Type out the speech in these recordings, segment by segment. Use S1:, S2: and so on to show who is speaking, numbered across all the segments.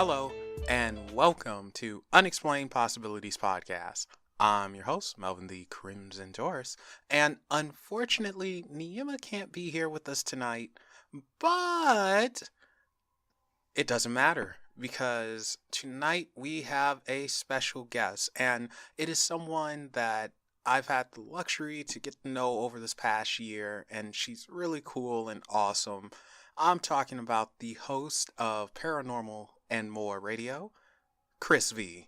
S1: Hello, and welcome to Unexplained Possibilities Podcast. I'm your host, Melvin the Crimson Taurus, and unfortunately, Niyama can't be here with us tonight, but it doesn't matter because tonight we have a special guest, and it is someone that I've had the luxury to get to know over this past year, and she's really cool and awesome. I'm talking about the host of Paranormal and More Radio, Chris V.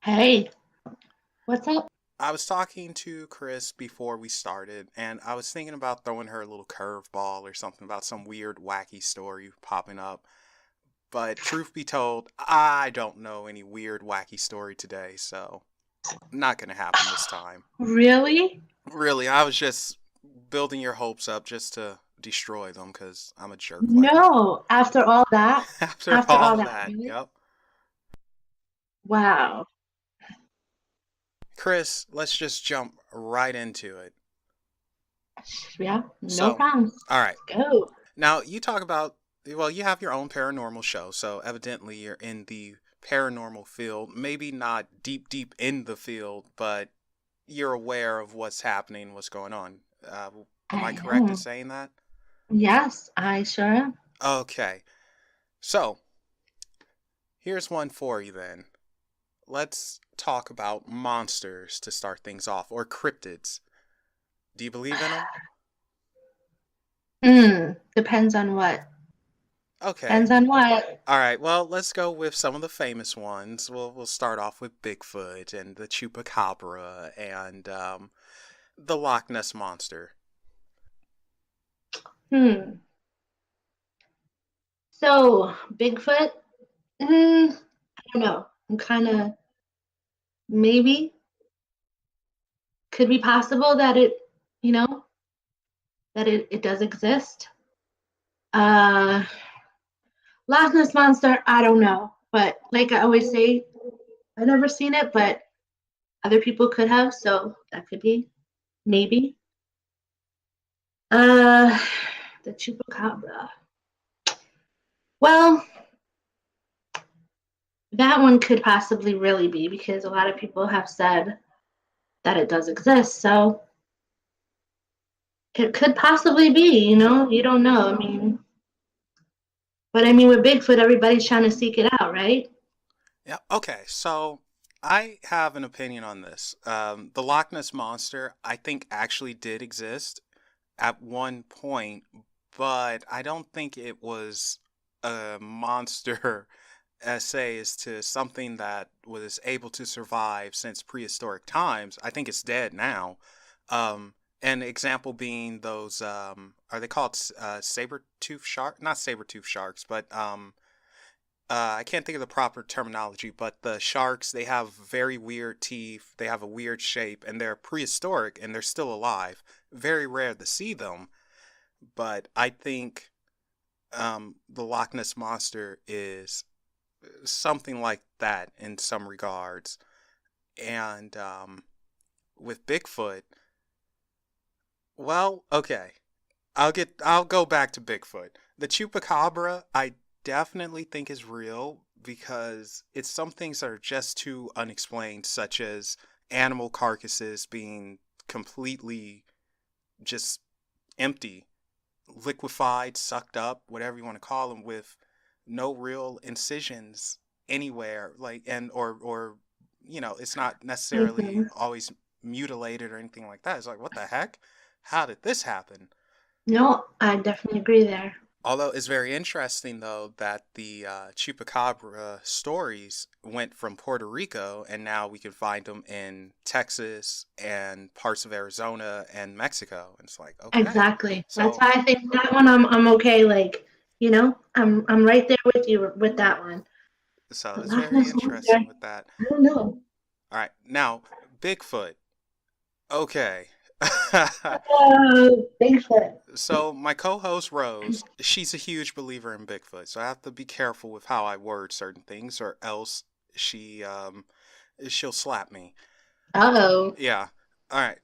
S2: Hey, what's up?
S1: I was talking to Chris before we started, and I was thinking about throwing her a little curveball or something about some weird, wacky story popping up. But truth be told, I don't know any weird, wacky story today, so not going to happen this time.
S2: Really?
S1: Really, I was just building your hopes up just to destroy them because I'm a jerk like
S2: No, after all that?
S1: that. After
S2: After
S1: all
S2: all that,
S1: that,
S2: really?
S1: yep.
S2: Wow.
S1: Chris, let's just jump right into it.
S2: Yeah, no
S1: So,
S2: problem.
S1: all right.
S2: Go.
S1: Now, you talk about, well, you have your own paranormal show, so evidently you're in the paranormal field. Maybe not deep, deep in the field, but you're aware of what's happening, what's going on. Am I correct in saying that?
S2: Yes, I sure am.
S1: Okay. So, here's one for you then. Let's talk about monsters to start things off, or cryptids. Do you believe in them?
S2: Depends on what.
S1: Okay.
S2: Depends on what.
S1: All right. Well, let's go with some of the famous ones. We'll start off with Bigfoot and the Chupacabra and the Loch Ness Monster.
S2: So, Bigfoot? I don't know. I'm kind of, maybe. Could be possible that it does exist. Loch Ness Monster, I don't know. But like I always say, I've never seen it, but other people could have, so that could be, maybe. The Chupacabra. Well, that one could possibly really be because a lot of people have said that it does exist, so it could possibly be, you don't know. But with Bigfoot, everybody's trying to seek it out, right?
S1: Yeah. Okay. So I have an opinion on this. The Loch Ness Monster, I think, actually did exist at one point, but I don't think it was a monster essay as to something that was able to survive since prehistoric times. I think it's dead now. An example being those, are they called saber-tooth shark? Not saber-tooth sharks, but I can't think of the proper terminology, but the sharks, they have very weird teeth, they have a weird shape, and they're prehistoric and they're still alive. Very rare to see them, but I think the Loch Ness Monster is something like that in some regards. And with Bigfoot, well, okay. I'll go back to Bigfoot. The Chupacabra, I definitely think is real because it's some things that are just too unexplained, such as animal carcasses being completely just empty, liquefied, sucked up, whatever you want to call them, with no real incisions anywhere, like, and or it's not necessarily always mutilated or anything like that. It's like, what the heck? How did this happen?
S2: No, I definitely agree there.
S1: Although it's very interesting, though, that the Chupacabra stories went from Puerto Rico, and now we can find them in Texas and parts of Arizona and Mexico. And it's like, okay.
S2: Exactly.
S1: So,
S2: that's why I think that one I'm okay. Like, I'm right there with you with that one.
S1: so
S2: But
S1: it's
S2: Loch
S1: very
S2: Ness Monster,
S1: interesting with that.
S2: I don't know.
S1: All right, now Bigfoot. Okay.
S2: Bigfoot.
S1: So my co-host Rose, she's a huge believer in Bigfoot, so I have to be careful with how I word certain things, or else she'll slap me.
S2: Uh-oh.
S1: Yeah. All right.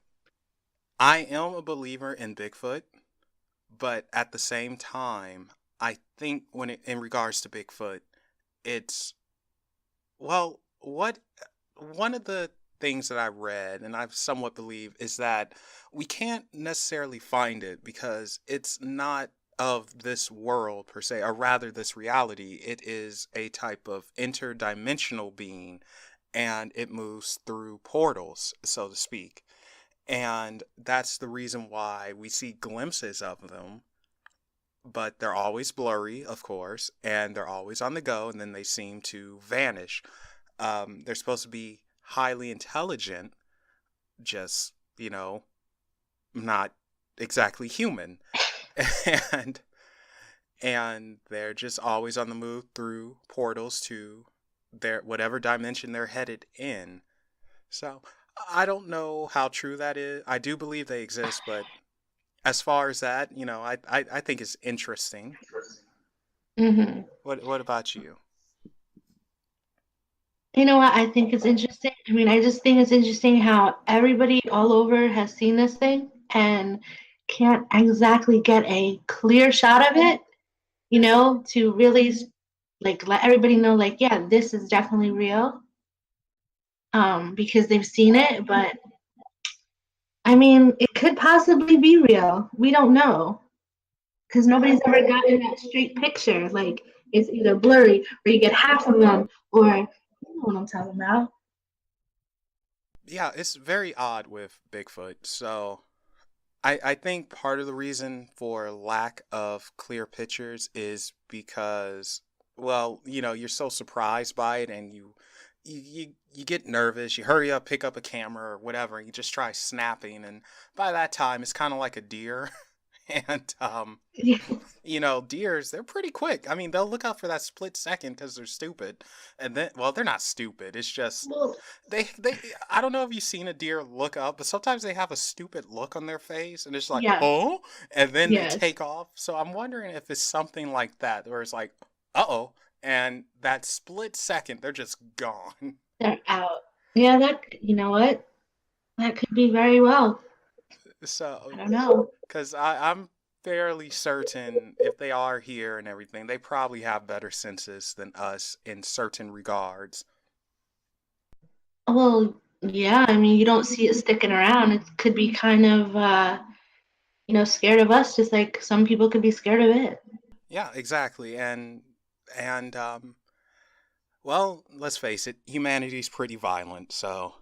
S1: I am a believer in Bigfoot, but at the same time, I think in regards to Bigfoot, it's well, what one of the things that I read and I somewhat believe is that we can't necessarily find it because it's not of this world per se, or rather this reality. It is a type of interdimensional being and it moves through portals, so to speak. And that's the reason why we see glimpses of them, but they're always blurry, of course, and they're always on the go, and then they seem to vanish. They're supposed to be highly intelligent, just, not exactly human. And they're just always on the move through portals to their whatever dimension they're headed in. So I don't know how true that is. I do believe they exist, but as far as that, I think it's interesting.
S2: Hmm.
S1: What about you?
S2: You know what? I think it's interesting. I mean, I just think it's interesting how everybody all over has seen this thing and can't exactly get a clear shot of it, to really like let everybody know, like, yeah, this is definitely real, because they've seen it. But I mean, it could possibly be real. We don't know because nobody's ever gotten that straight picture. Like, it's either blurry or you get half of them, or you know what I'm talking about.
S1: Yeah, it's very odd with Bigfoot. So I think part of the reason for lack of clear pictures is because, well, you're so surprised by it and you get nervous, you hurry up, pick up a camera or whatever, and you just try snapping, and by that time it's kind of like a deer. And deers, they're pretty quick. I mean, they'll look out for that split second because they're stupid. And then, well, they're not stupid. It's just
S2: Well,
S1: they I don't know if you've seen a deer look up, but sometimes they have a stupid look on their face and it's like,
S2: yes,
S1: "Oh," and then they
S2: yes,
S1: take off. So I'm wondering if it's something like that where it's like, "Uh-oh," and that split second they're just gone.
S2: they're out. Yeah, you know what? That could be very well. I
S1: So,
S2: don't know.
S1: because I'm fairly certain if they are here and everything, they probably have better senses than us in certain regards.
S2: Well, yeah, I mean, you don't see it sticking around. It could be kind of, scared of us, just like some people could be scared of it.
S1: Yeah, exactly. And well, let's face it, humanity's pretty violent, so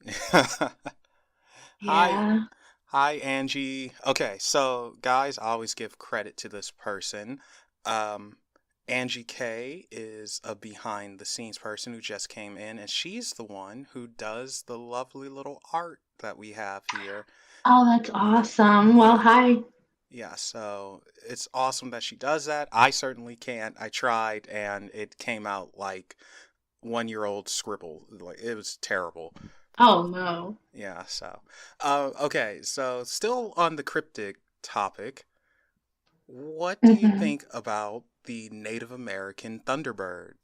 S1: hi
S2: Yeah.
S1: hi Angie. Okay, so guys, I always give credit to this person. Um Angie K is a behind the scenes person who just came in, and she's the one who does the lovely little art that we have here.
S2: Oh, that's awesome. Well,
S1: Yeah.
S2: hi.
S1: Yeah, so it's awesome that she does that. I certainly can't. I tried and it came out like 1-year-old scribble. Like it was terrible.
S2: Oh, no.
S1: Yeah, so okay, so still on the cryptic topic, what do you
S2: Hmm.
S1: think about the Native American Thunderbird?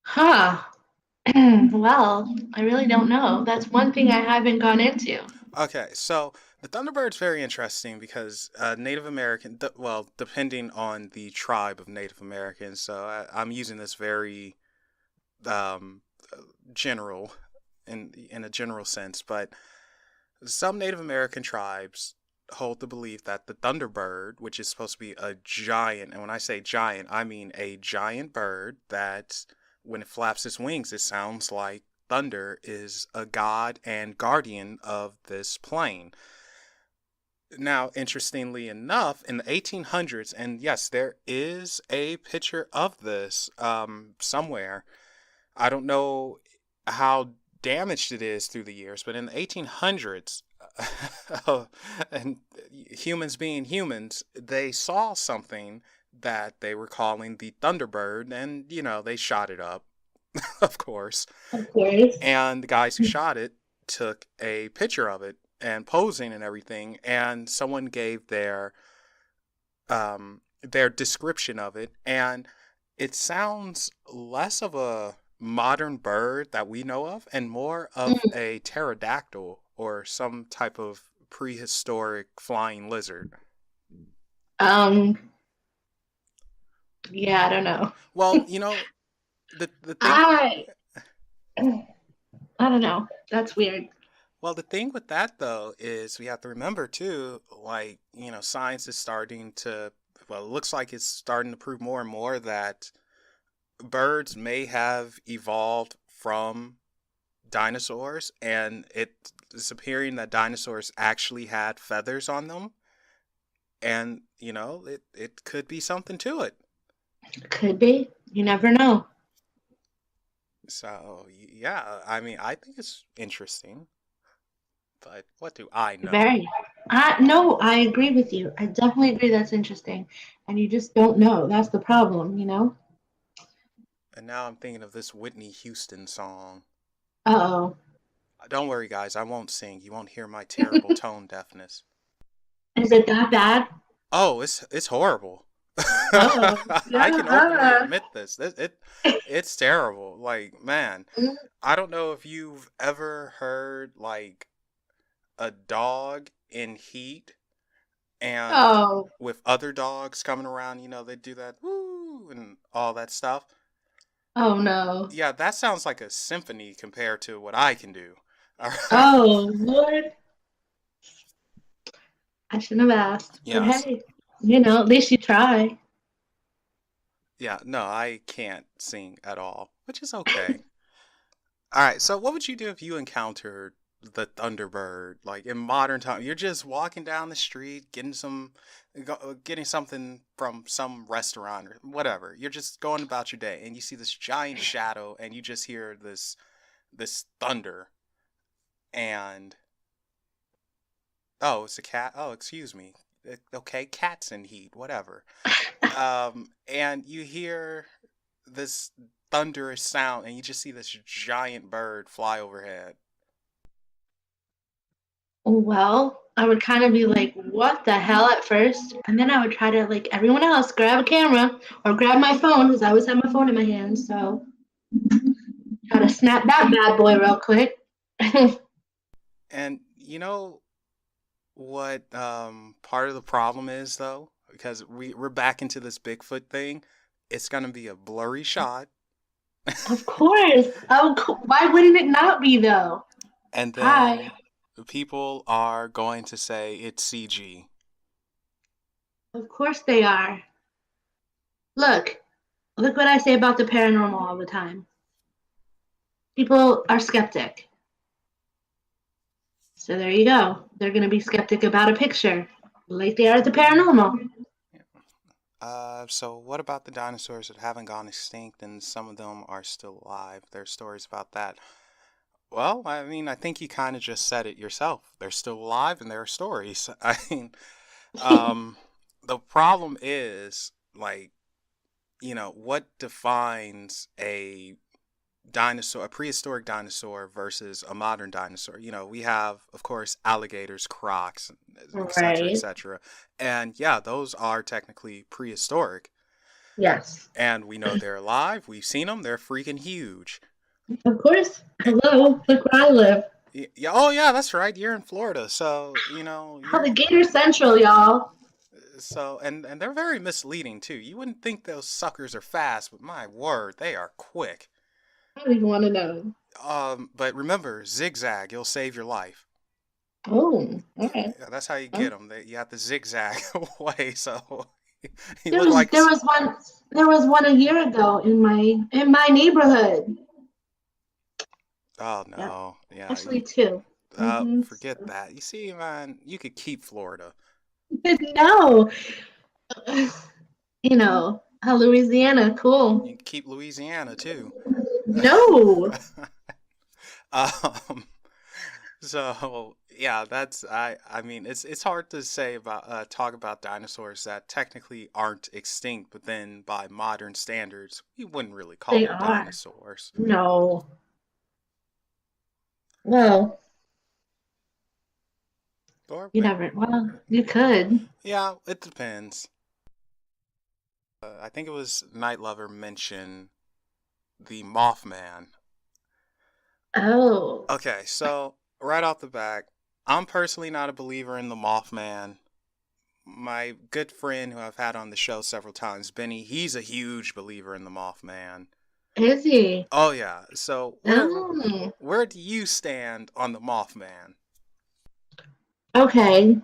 S2: Huh. Well, I really don't know. That's one thing I haven't gone into.
S1: Okay, so the Thunderbird's very interesting because Native American, well, depending on the tribe of Native Americans, so I'm using this very um, general in a general sense, but some Native American tribes hold the belief that the Thunderbird, which is supposed to be a giant, and when I say giant, I mean a giant bird that when it flaps its wings, it sounds like thunder, is a god and guardian of this plane. Now, interestingly enough, in the 1800s, and yes, there is a picture of this somewhere. I don't know how damaged it is through the years, but in the 1800s, and humans being humans, they saw something that they were calling the Thunderbird, and they shot it up, of course.
S2: Of course.
S1: And the guys who shot it took a picture of it and posing and everything, and someone gave their description of it, and it sounds less of a modern bird that we know of and more of
S2: Mm.
S1: a pterodactyl or some type of prehistoric flying lizard.
S2: Um, yeah, I don't know.
S1: Well, the thing.
S2: I I don't know. That's weird.
S1: Well, the thing with that though is we have to remember too, like, science is starting to, well, it looks like it's starting to prove more and more that birds may have evolved from dinosaurs, and it's appearing that dinosaurs actually had feathers on them, and it could be something to it.
S2: Could be. You never know.
S1: So, yeah, I mean, I think it's interesting, but what do I know?
S2: Very. No, I agree with you. I definitely agree that's interesting. And you just don't know. That's the problem, you know?
S1: And now I'm thinking of this Whitney Houston song.
S2: Uh-oh.
S1: Don't worry, guys, I won't sing. You won't hear my terrible tone deafness.
S2: Is it that bad?
S1: Oh, it's horrible.
S2: Oh.
S1: I can openly
S2: Yeah.
S1: admit this. It's terrible. Like, man, I don't know if you've ever heard like a dog in heat and
S2: Oh.
S1: with other dogs coming around, they do that woo and all that stuff.
S2: Oh no.
S1: Yeah, that sounds like a symphony compared to what I can do. All right.
S2: Oh Lord. I shouldn't have asked. But
S1: Yes.
S2: hey, at least you try.
S1: Yeah, no, I can't sing at all, which is okay. All right, so what would you do if you encountered the Thunderbird? Like in modern time, you're just walking down the street, getting something from some restaurant or whatever. You're just going about your day, and you see this giant shadow, and you just hear this thunder, and oh, it's a cat. Oh, excuse me. Okay, cats in heat, whatever. And you hear this thunderous sound, and you just see this giant bird fly overhead.
S2: Well, I would kind of be like, what the hell at first? And then I would try to, like everyone else, grab a camera or grab my phone because I always have my phone in my hand. So try to snap that bad boy real quick.
S1: And what part of the problem is though, because we're back into this Bigfoot thing. It's gonna be a blurry shot,
S2: Of course. Why wouldn't it not be though?
S1: and
S2: Hi.
S1: then people are going to say it's CG.
S2: Of course they are. Look, look what I say about the paranormal all the time. People are skeptic. So there you go. They're going to be skeptic about a picture, like they are at the paranormal.
S1: So what about the dinosaurs that haven't gone extinct and some of them are still alive? There's stories about that. Well, I mean, I think you kind of just said it yourself. They're still alive and there are stories. I mean, um, the problem is, like, what defines a dinosaur, a prehistoric dinosaur versus a modern dinosaur? We have, of course, alligators, crocs, et cetera, et
S2: Right.
S1: cetera. And yeah, those are technically prehistoric.
S2: Yes.
S1: And we know they're alive. We've seen them. They're freaking huge.
S2: Of course. Hello. Look where I live.
S1: Yeah, oh yeah, that's right. You're in Florida, so
S2: Alligator Central, y'all.
S1: and they're very misleading too. You wouldn't think those suckers are fast, but my word, they are quick.
S2: I don't even want to know.
S1: But remember, zigzag, you'll save your life.
S2: Oh,
S1: Yeah,
S2: okay.
S1: yeah, that's how you
S2: Well,
S1: get them. You have to zigzag away, so you
S2: there
S1: look
S2: was
S1: like.
S2: there was one there was one a year ago in my neighborhood.
S1: Oh
S2: Yep.
S1: no, yeah,
S2: Actually, two.
S1: forget that. You see, man, you could keep Florida.
S2: No, Louisiana,
S1: You
S2: cool.
S1: can keep Louisiana too.
S2: No,
S1: um, so yeah, that's I mean it's hard to say about talk about dinosaurs that technically aren't extinct, but then by modern standards, we wouldn't really call
S2: they
S1: them
S2: are.
S1: dinosaurs.
S2: No. Well,
S1: Or
S2: you never. Well, you could.
S1: yeah, it depends. I think it was Night Lover mentioned the Mothman.
S2: Oh.
S1: Okay, so right off the back, I'm personally not a believer in the Mothman, my good friend who I've had on the show several times, Benny, he's a huge believer in the Mothman.
S2: Is he?
S1: Oh yeah. So
S2: Oh.
S1: where do you stand on the Mothman?
S2: Okay.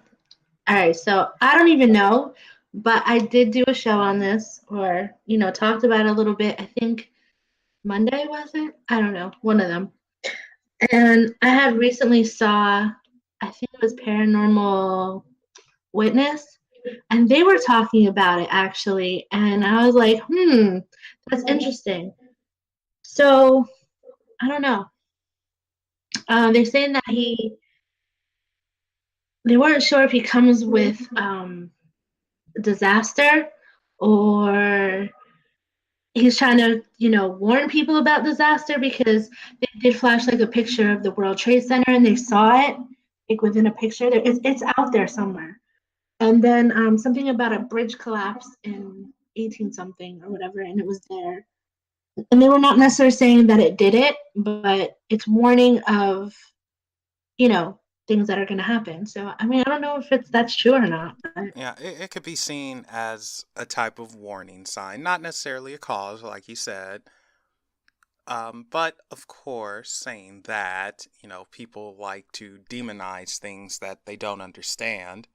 S2: All right. So I don't even know, but I did do a show on this, or talked about it a little bit. I think Monday, was it? I don't know. One of them. And I had recently saw, I think it was Paranormal Witness, and they were talking about it actually, and I was like, that's interesting. So I don't know. They're saying that they weren't sure if he comes with disaster, or he's trying to, warn people about disaster, because they did flash like a picture of the World Trade Center, and they saw it like within a picture. It's out there somewhere. And then something about a bridge collapse in 18 something or whatever, and it was there. And they were not necessarily saying that it did it, but it's warning of, things that are going to happen. So, I mean, I don't know if that's true or not. But
S1: Yeah, it could be seen as a type of warning sign, not necessarily a cause, like you said. But of course, saying that, people like to demonize things that they don't understand.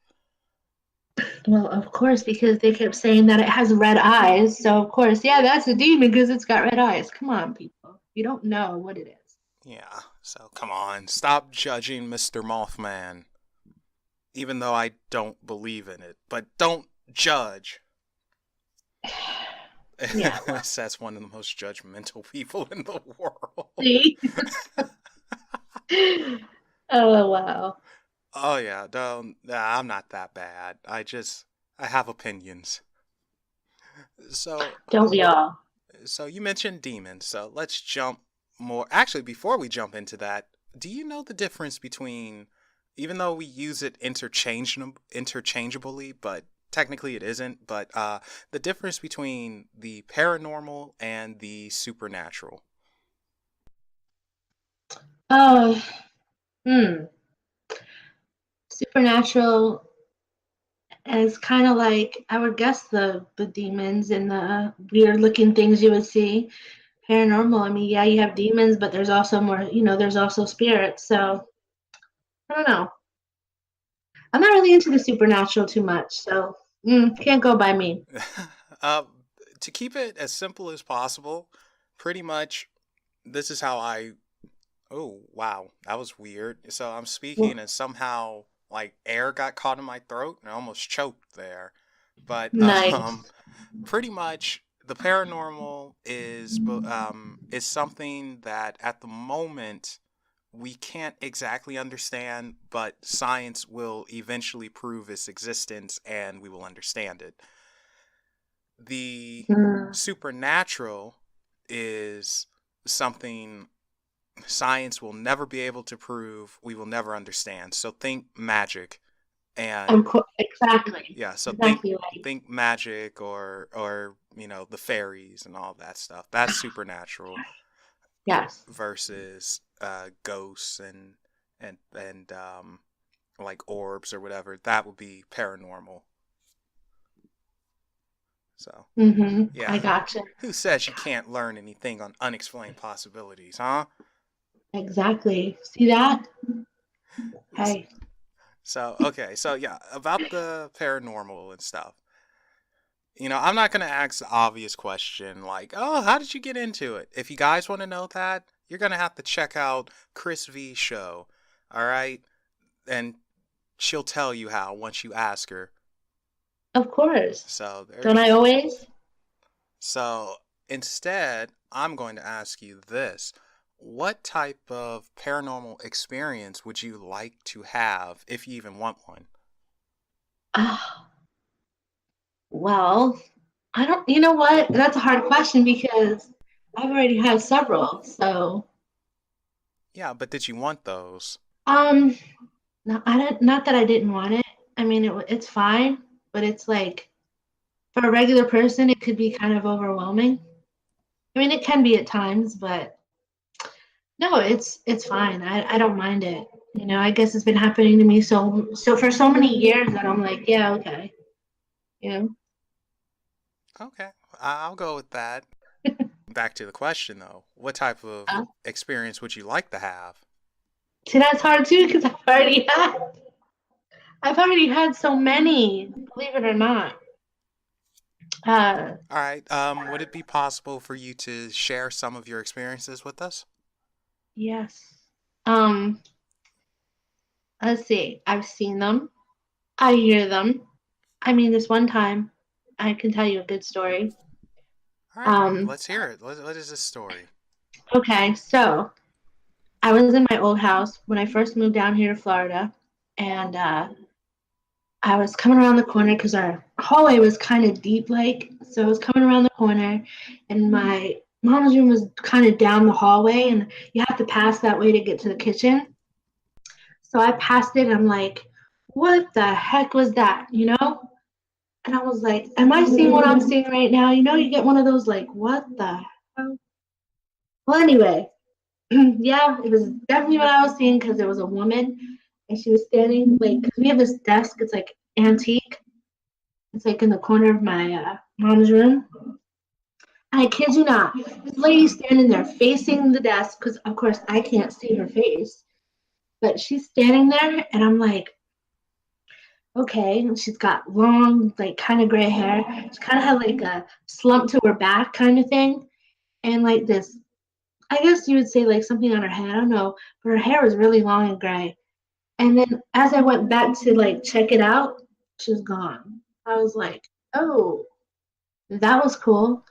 S2: well, of course, because they kept saying that it has red eyes. So, of course, yeah, that's a demon because it's got red eyes. Come on, people. You don't know what it is.
S1: Yeah, so come on, stop judging Mr. Mothman. Even though I don't believe in it, but don't judge.
S2: Yeah. Well,
S1: That's one of the most judgmental people in the world.
S2: see? Oh, wow.
S1: Oh yeah, don't. Nah, I'm not that bad. I have opinions. So,
S2: Don't we all?
S1: so you mentioned demons. So let's jump more. Actually, before we jump into that, do you know the difference between, even though we use it interchangeably, but technically it isn't, but the difference between the paranormal and the supernatural?
S2: Oh, hmm. Supernatural is kind of like, I would guess, the demons and the weird looking things you would see. Paranormal, I mean, yeah, you have demons, but there's also more, there's also spirits. So I don't know. I'm not really into the supernatural too much, so can't go by me.
S1: uh, to keep it as simple as possible, pretty much this is how I. Oh, wow, that was weird. So I'm speaking and somehow like air got caught in my throat and I almost choked there. But
S2: Nice.
S1: pretty much the paranormal is something that at the moment we can't exactly understand, but science will eventually prove its existence and we will understand it. The
S2: Mm,
S1: supernatural is something science will never be able to prove, we will never understand. So think magic and
S2: exactly.
S1: yeah, so
S2: Exactly right.
S1: think magic or the fairies and all that stuff. That's supernatural
S2: Yes.
S1: versus ghosts and like orbs or whatever. That would be paranormal. So,
S2: I
S1: yeah.
S2: gotcha.
S1: Who says you can't learn anything on unexplained possibilities, huh?
S2: Exactly. See that? Hey.
S1: So, okay. So, yeah, about the paranormal and stuff. I'm not going to ask the obvious question like, oh, how did you get into it? If you guys want to know that, you're going to have to check out Chris V's show. All right? And she'll tell you how once you ask her.
S2: Of course.
S1: So, there
S2: Don't
S1: you
S2: I
S1: go.
S2: always?
S1: So, instead, I'm going to ask you this. What type of paranormal experience would you like to have if you even want one?
S2: Ah, well, I don't, you know what? That's a hard question because I've already had several. So,
S1: Yeah, but did you want those?
S2: um, no, I don't, not that I didn't want it. I mean, it's fine, but it's like, for a regular person, it could be kind of overwhelming. I mean, it can be at times, but no, it's fine. I don't mind it. I guess it's been happening to me so for so many years that I'm like, yeah, okay. you know.
S1: Okay, I'll go with that. Back to the question though, what type of
S2: Uh,
S1: experience would you like to have?
S2: See, that's hard too because I've already had so many. Believe it or not. Uh,
S1: All right, would it be possible for you to share some of your experiences with us?
S2: yes. Um, let's see. I've seen them. I hear them. I mean, this one time, I can tell you a good story.
S1: All right,
S2: Um,
S1: let's hear it. What is this story?
S2: okay, so I was in my old house when I first moved down here to Florida, and I was coming around the corner because our hallway was kind of deep, like, so I was coming around the corner, and my mom's room was kind of down the hallway, and you have to pass that way to get to the kitchen. So I passed it, and I'm like, what the heck was that, you know? And I was like, am I seeing what I'm seeing right now? You know, you get one of those, like, what the hell? Well, anyway, yeah, it was definitely what I was seeing because there was a woman and she was standing, like, because we have this desk, it's like antique. It's like in the corner of my mom's room. And I kid you not, this lady standing there facing the desk because, of course, I can't see her face. But she's standing there, and I'm like, okay. And she's got long, like, kind of gray hair. She kind of had like a slump to her back kind of thing. And like this, I guess you would say like something on her head. I don't know. But her hair was really long and gray. And then as I went back to like check it out, she was gone. I was like, oh, that was cool.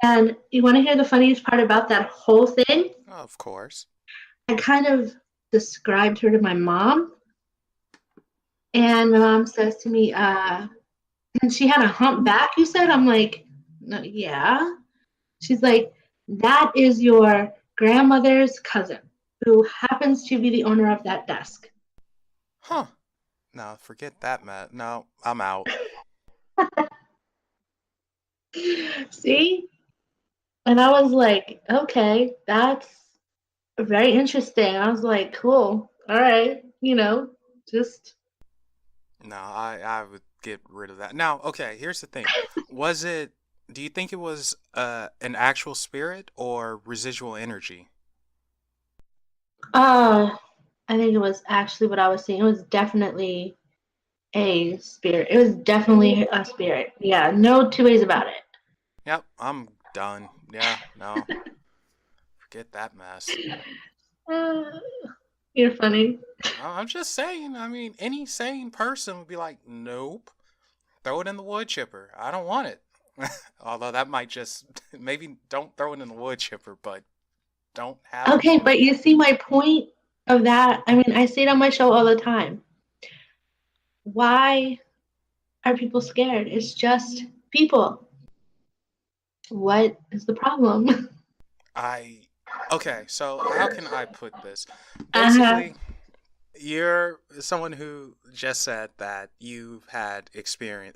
S2: And you want to hear the funniest part about that whole thing?
S1: Oh, of course.
S2: I kind of described her to my mom, and my mom says to me, and she had a humpback, you said? I'm like, no, yeah. She's like, that is your grandmother's cousin who happens to be the owner of that desk.
S1: Huh. No, forget that, Matt. No, I'm out.
S2: See? And I was like, okay, that's very interesting. I was like, cool. All right. Just
S1: No, I would get rid of that. Now, okay, here's the thing. Was it, do you think it was an actual spirit or residual energy?
S2: uh I think it was actually what I was seeing. It was definitely a spirit. It was definitely a spirit. Yeah, no two ways about it.
S1: Yep, I'm done. Yeah, no, forget that mess.
S2: Uh, you're funny.
S1: I'm just saying, I mean, any sane person would be like, nope, throw it in the wood chipper. I don't want it. Although that might just, maybe don't throw it in the wood chipper, but don't have it
S2: Okay,
S1: in.
S2: but you see my point of that. I mean, I see it on my show all the time. Why are people scared? It's just people. What is the problem?
S1: I, okay, so how can I put this?
S2: Uh-huh.
S1: Basically, you're someone who just said that you've had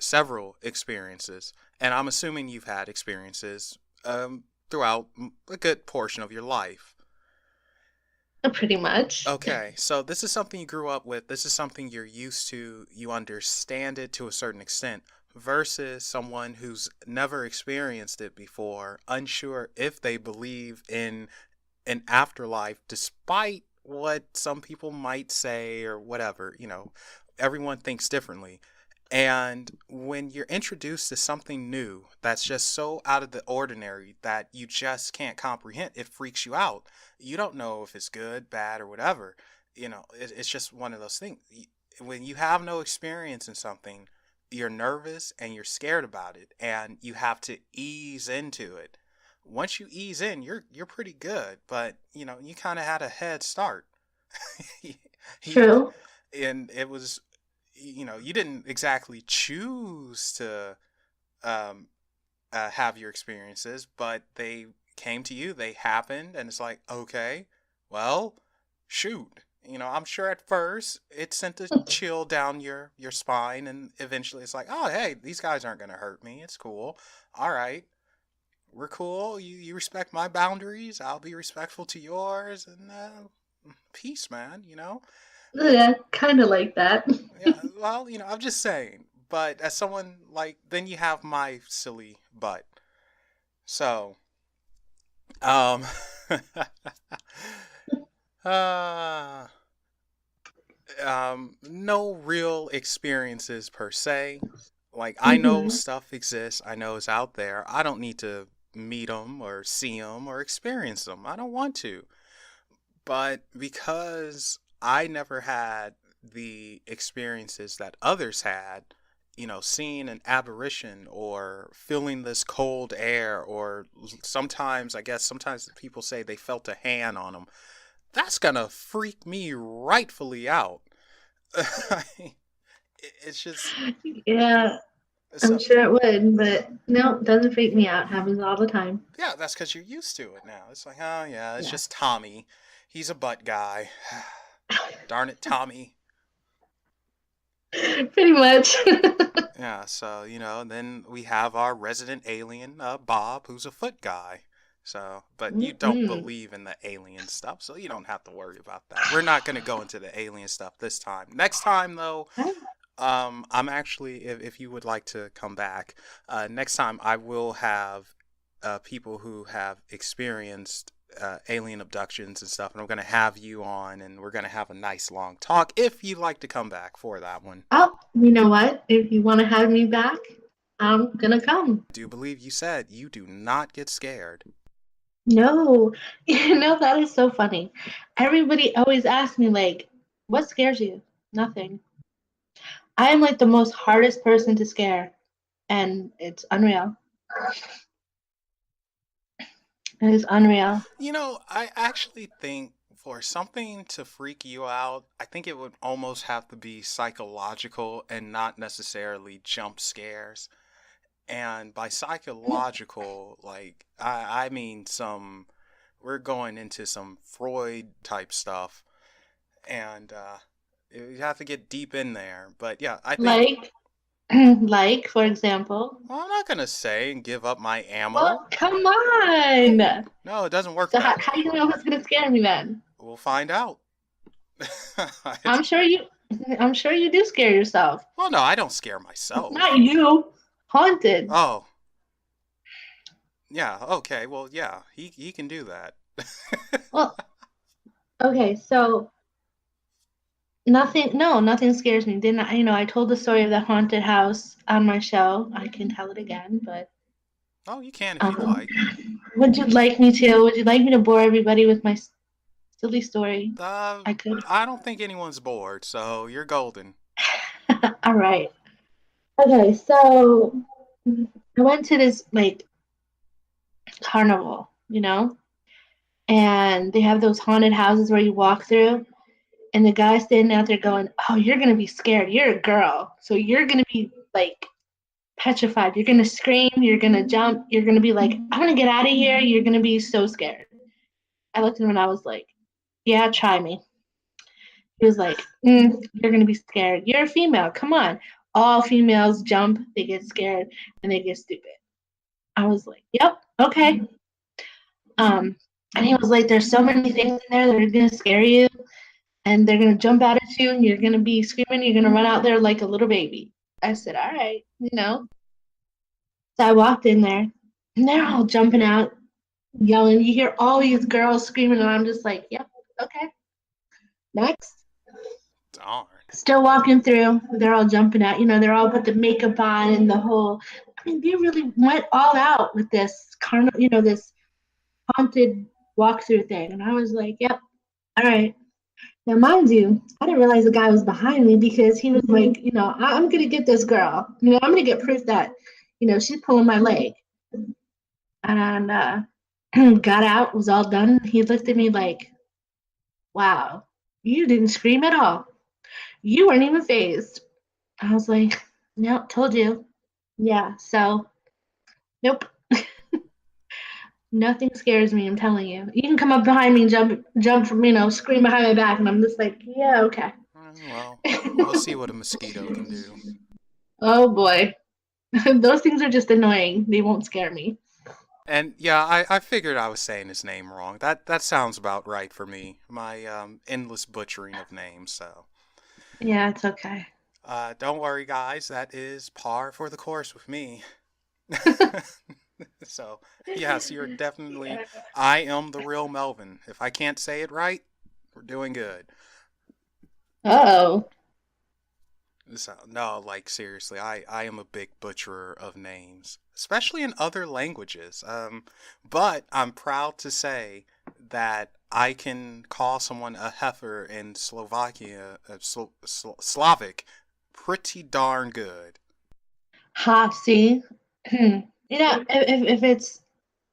S1: several experiences, and I'm assuming you've had experiences throughout a good portion of your life.
S2: Pretty much.
S1: Okay, so this is something you grew up with. This is something you're used to. You understand it to a certain extent, versus someone who's never experienced it before, unsure if they believe in an afterlife, despite what some people might say or whatever. Everyone thinks differently. And when you're introduced to something new that's just so out of the ordinary that you just can't comprehend, it freaks you out. You don't know if it's good, bad, or whatever. It's just one of those things. When you have no experience in something, you're nervous and you're scared about it, and you have to ease into it. Once you ease in, you're pretty good, but you kind of had a head start. you,
S2: True.
S1: and it was, you didn't exactly choose to um, have your experiences, but they came to you, they happened, and it's like, okay, well, shoot. I'm sure at first it sent a chill down your spine, and eventually it's like, oh, hey, these guys aren't going to hurt me. It's cool. All right, we're cool. You respect my boundaries. I'll be respectful to yours, and peace, man.
S2: Yeah, kind of like that.
S1: Yeah, well, I'm just saying. But as someone like, then you have my silly butt. So, um, uh, no real experiences per se. Like, I know
S2: Mm-hmm.
S1: stuff exists. I know it's out there. I don't need to meet them or see them or experience them. I don't want to. But because I never had the experiences that others had, seeing an apparition or feeling this cold air, or sometimes, I guess, sometimes people say they felt a hand on them. That's gonna freak me rightfully out. It's just
S2: Yeah, I'm
S1: so.
S2: sure it would, but no, it doesn't freak me out. Happens all the time.
S1: Yeah, that's because you're used to it now. It's like, oh yeah, it's
S2: Yeah.
S1: just Tommy. He's a butt guy. Darn it, Tommy.
S2: Pretty much.
S1: Yeah, so, then we have our resident alien, Bob, who's a foot guy. So, but you don't
S2: Mm-mm.
S1: believe in the alien stuff, so you don't have to worry about that. We're not going to go into the alien stuff this time. Next time, though, I'm actually, if you would like to come back, next time I will have people who have experienced alien abductions and stuff, and I'm going to have you on, and we're going to have a nice long talk if you'd like to come back for that one.
S2: Oh, you know what? If you want to have me back, I'm gonna come.
S1: I do believe you said you do not get scared.
S2: No, that is so funny. Everybody always asks me, like, what scares you? Nothing. I am like the most hardest person to scare, and it's unreal. It is unreal.
S1: I actually think for something to freak you out, I think it would almost have to be psychological and not necessarily jump scares. And by psychological, like, I mean we're going into some Freud type stuff, and you have to get deep in there. But yeah, I think,
S2: Like, like for example.
S1: well, I'm not going to say and give up my ammo.
S2: Well, come on.
S1: No, it doesn't work
S2: So
S1: that
S2: how
S1: way.
S2: you know what's gonna scare me then?
S1: We'll find out.
S2: I'm sure you. I'm sure you do scare yourself.
S1: Well, no, I don't scare myself.
S2: Not you. Haunted.
S1: Oh, yeah, okay, well, yeah, he can do that.
S2: Well, okay, so nothing. No, nothing scares me. Didn't I? I told the story of the haunted house on my show. I can tell it again, but
S1: Oh, you can if you'd
S2: um,
S1: like.
S2: would you like me to? Would you like me to bore everybody with my silly story?
S1: Uh,
S2: I could.
S1: I don't think anyone's bored, so you're golden.
S2: All right. Okay, so I went to this like carnival, and they have those haunted houses where you walk through, and the guy's standing out there going, "Oh, you're gonna be scared. You're a girl, so you're gonna be like petrified. You're gonna scream. You're gonna jump. You're gonna be like, I'm gonna get out of here. You're gonna be so scared." I looked at him and I was like, "Yeah, try me." He was like, "You're gonna be scared. You're a female. Come on." All females jump. They get scared and they get stupid. I was like, "Yep, okay." Um, and he was like, "There's so many things in there that are gonna scare you, and they're gonna jump out at you, and you're gonna be screaming. You're gonna run out there like a little baby." I said, "All right." So I walked in there, and they're all jumping out, yelling. You hear all these girls screaming, and I'm just like, "Yep, okay, next."
S1: Darn.
S2: Still walking through, they're all jumping out. They're all put the makeup on and the whole. I mean, they really went all out with this carnival, this haunted walkthrough thing. And I was like, "Yep, all right." Now, mind you, I didn't realize the guy was behind me because he was like, I'm going to get this girl. I'm going to get proof that, she's pulling my leg. And got out, was all done. He looked at me like, "Wow, you didn't scream at all. You weren't even phased." I was like, "No, told you." Yeah, so, nope. Nothing scares me, I'm telling you. You can come up behind me and jump from, scream behind my back, and I'm just like, "Yeah, okay."
S1: Well, we'll see what a mosquito can do.
S2: Oh boy. Those things are just annoying. They won't scare me.
S1: And yeah, I figured I was saying his name wrong. That sounds about right for me. My endless butchering of names, so.
S2: Yeah, it's okay.
S1: Don't worry, guys. That is par for the course with me. So, yes, you're definitely.
S2: Yeah.
S1: I am the real Melvin. If I can't say it right, we're doing good.
S2: Oh.
S1: So, no, like seriously, I am a big butcherer of names, especially in other languages. But I'm proud to say that I can call someone a heifer in Slovakia, Slavic, pretty darn good.
S2: Ha, see? If it's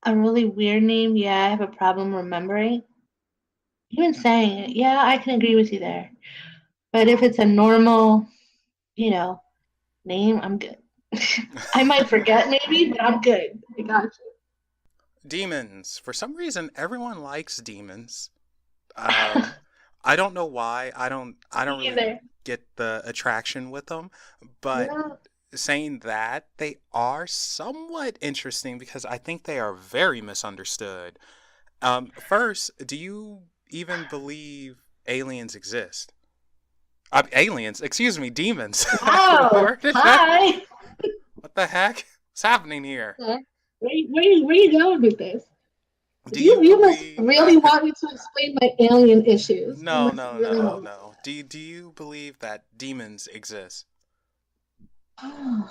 S2: a really weird name, yeah, I have a problem remembering. Even saying it, yeah, I can agree with you there. But if it's a normal, you know, name, I'm good. I might forget maybe, but I'm good. I got
S1: Demons. For some reason, everyone likes demons. Um, I don't know why. I
S2: you.
S1: don't
S2: Me
S1: really
S2: either.
S1: get the attraction with them, but
S2: Yeah.
S1: saying that, they are somewhat interesting because I think they are very misunderstood. First, do you even believe aliens exist? Aliens, excuse me, demons.
S2: Wow.
S1: Where did that?
S2: Hi.
S1: What the heck? What's happening here?
S2: Where you going with this?
S1: Do you
S2: You must
S1: believe
S2: really
S1: that?
S2: want me to explain my alien issues. You
S1: No,
S2: must
S1: no,
S2: really
S1: no,
S2: want me
S1: no. Do you believe that demons exist?
S2: to.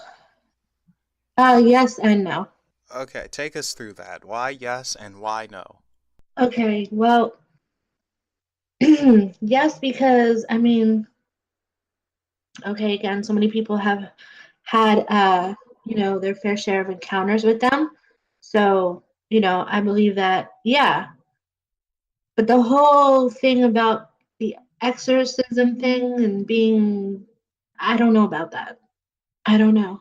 S2: Yes and no.
S1: Okay, take us through that. Why yes and why no?
S2: Okay, well, yes, because I mean, okay, again, so many people have had, their fair share of encounters with them. So, I believe that, yeah. But the whole thing about the exorcism thing and being, I don't know about that. I don't know.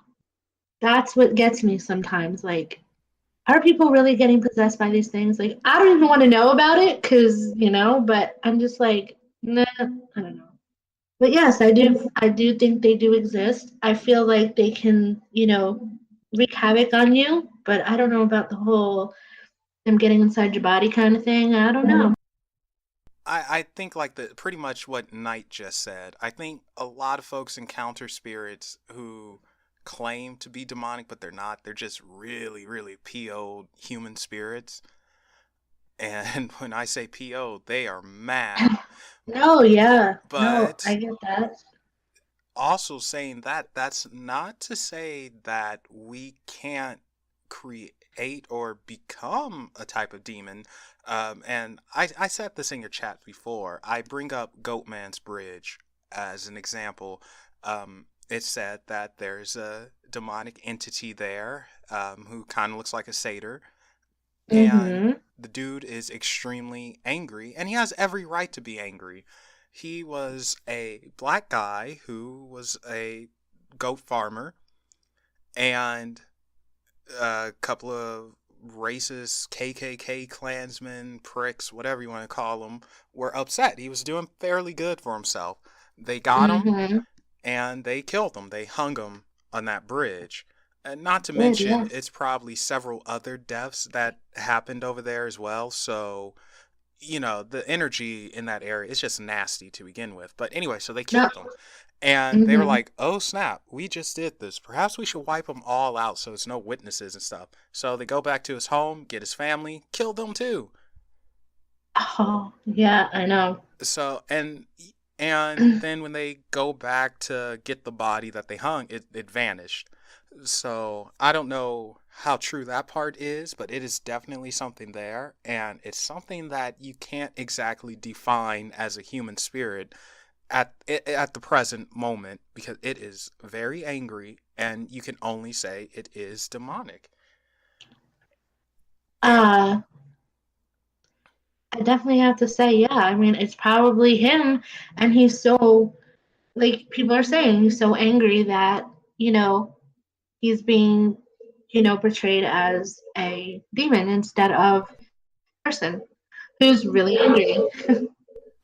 S2: That's what gets me sometimes. Like, are people really getting possessed by these things? Like, I don't even want to know about it because, but I'm just like, nah, I don't know. But yes, I do think they do exist. I feel like they can, wreak havoc on you, but I don't know about the whole them getting inside your body kind of thing. I don't know.
S1: I think like the pretty much what Knight just said. I think a lot of folks encounter spirits who claim to be demonic, but they're not. They're just really, really PO'd human spirits. And when I say PO, they are mad.
S2: No, yeah. No,
S1: But
S2: I get that.
S1: also saying that, that's not to say that we can't create or become a type of demon. And I said this in your chat before. I bring up Goatman's Bridge as an example. It said that there's a demonic entity there, who kind of looks like a satyr, and
S2: Mm-hmm.
S1: the dude is extremely angry, and he has every right to be angry. He was a black guy who was a goat farmer, and a couple of racist KKK Klansmen, pricks, whatever you want to call them, were upset. He was doing fairly good for himself. They got him
S2: Mm-hmm.
S1: and they killed him. They hung him on that bridge. And not to
S2: Good,
S1: mention,
S2: yes.
S1: it's probably several other deaths that happened over there as well. So, the energy in that area is just nasty to begin with. But anyway, so they
S2: No.
S1: killed him. And they were
S2: Mm-hmm.
S1: like, oh snap, we just did this. Perhaps we should wipe them all out so it's no witnesses and stuff. So they go back to his home, get his family, kill them too.
S2: Oh, yeah, I know.
S1: So, and then when they go back to get the body that they hung, it vanished. So I don't know how true that part is, but it is definitely something there, and it's something that you can't exactly define as a human spirit at the present moment because it is very angry, and you can only say it is demonic. And
S2: Uh, I definitely have to say, yeah. I mean, it's probably him, and he's so like people are saying he's so angry that you know he's being portrayed as a demon instead of a person who's really angry.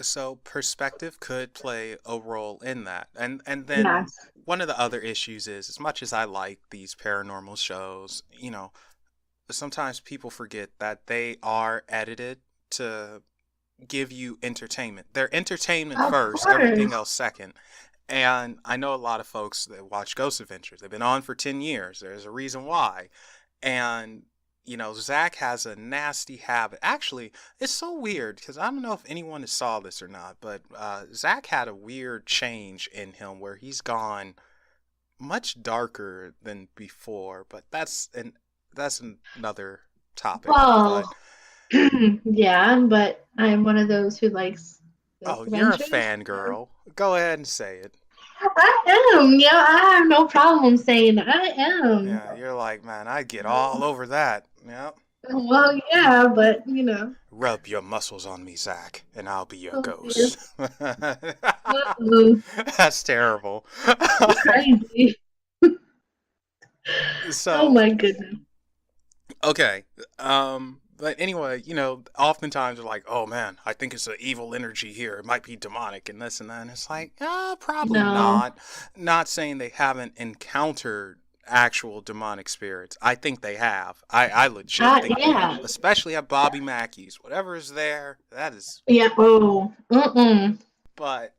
S1: so perspective could play a role in that. And then
S2: Yes.
S1: one of the other issues is, as much as I like these paranormal shows, sometimes people forget that they are edited to give you entertainment. They're entertainment
S2: Of
S1: first, everything
S2: course.
S1: else second. And I know a lot of folks that watch Ghost Adventures. They've been on for 10 years. There's a reason why. And, Zach has a nasty habit. Actually, it's so weird because I don't know if anyone saw this or not, but Zach had a weird change in him where he's gone much darker than before. But that's another topic.
S2: Well,
S1: But
S2: yeah, but I'm one of those who likes those
S1: oh, you're a
S2: adventures.
S1: fangirl. Go ahead and say it.
S2: I am. Yeah, I have no problem saying I am.
S1: Yeah, you're like, man, I get all over that. Yep.
S2: Well, yeah, but
S1: Rub your muscles on me, Zach, and I'll be your ghost.
S2: yes. Mm-mm.
S1: That's terrible.
S2: Crazy. Oh
S1: So,
S2: my goodness.
S1: okay. But anyway, oftentimes they're like, oh man, I think it's an evil energy here. It might be demonic and this and that. And it's like, probably
S2: No.
S1: not. Not saying they haven't encountered actual demonic spirits. I think they have. I legit think they have.
S2: Yeah.
S1: Especially at Bobby Mackey's. Whatever is there, that is.
S2: Yeah. Oh. Mm-mm.
S1: But,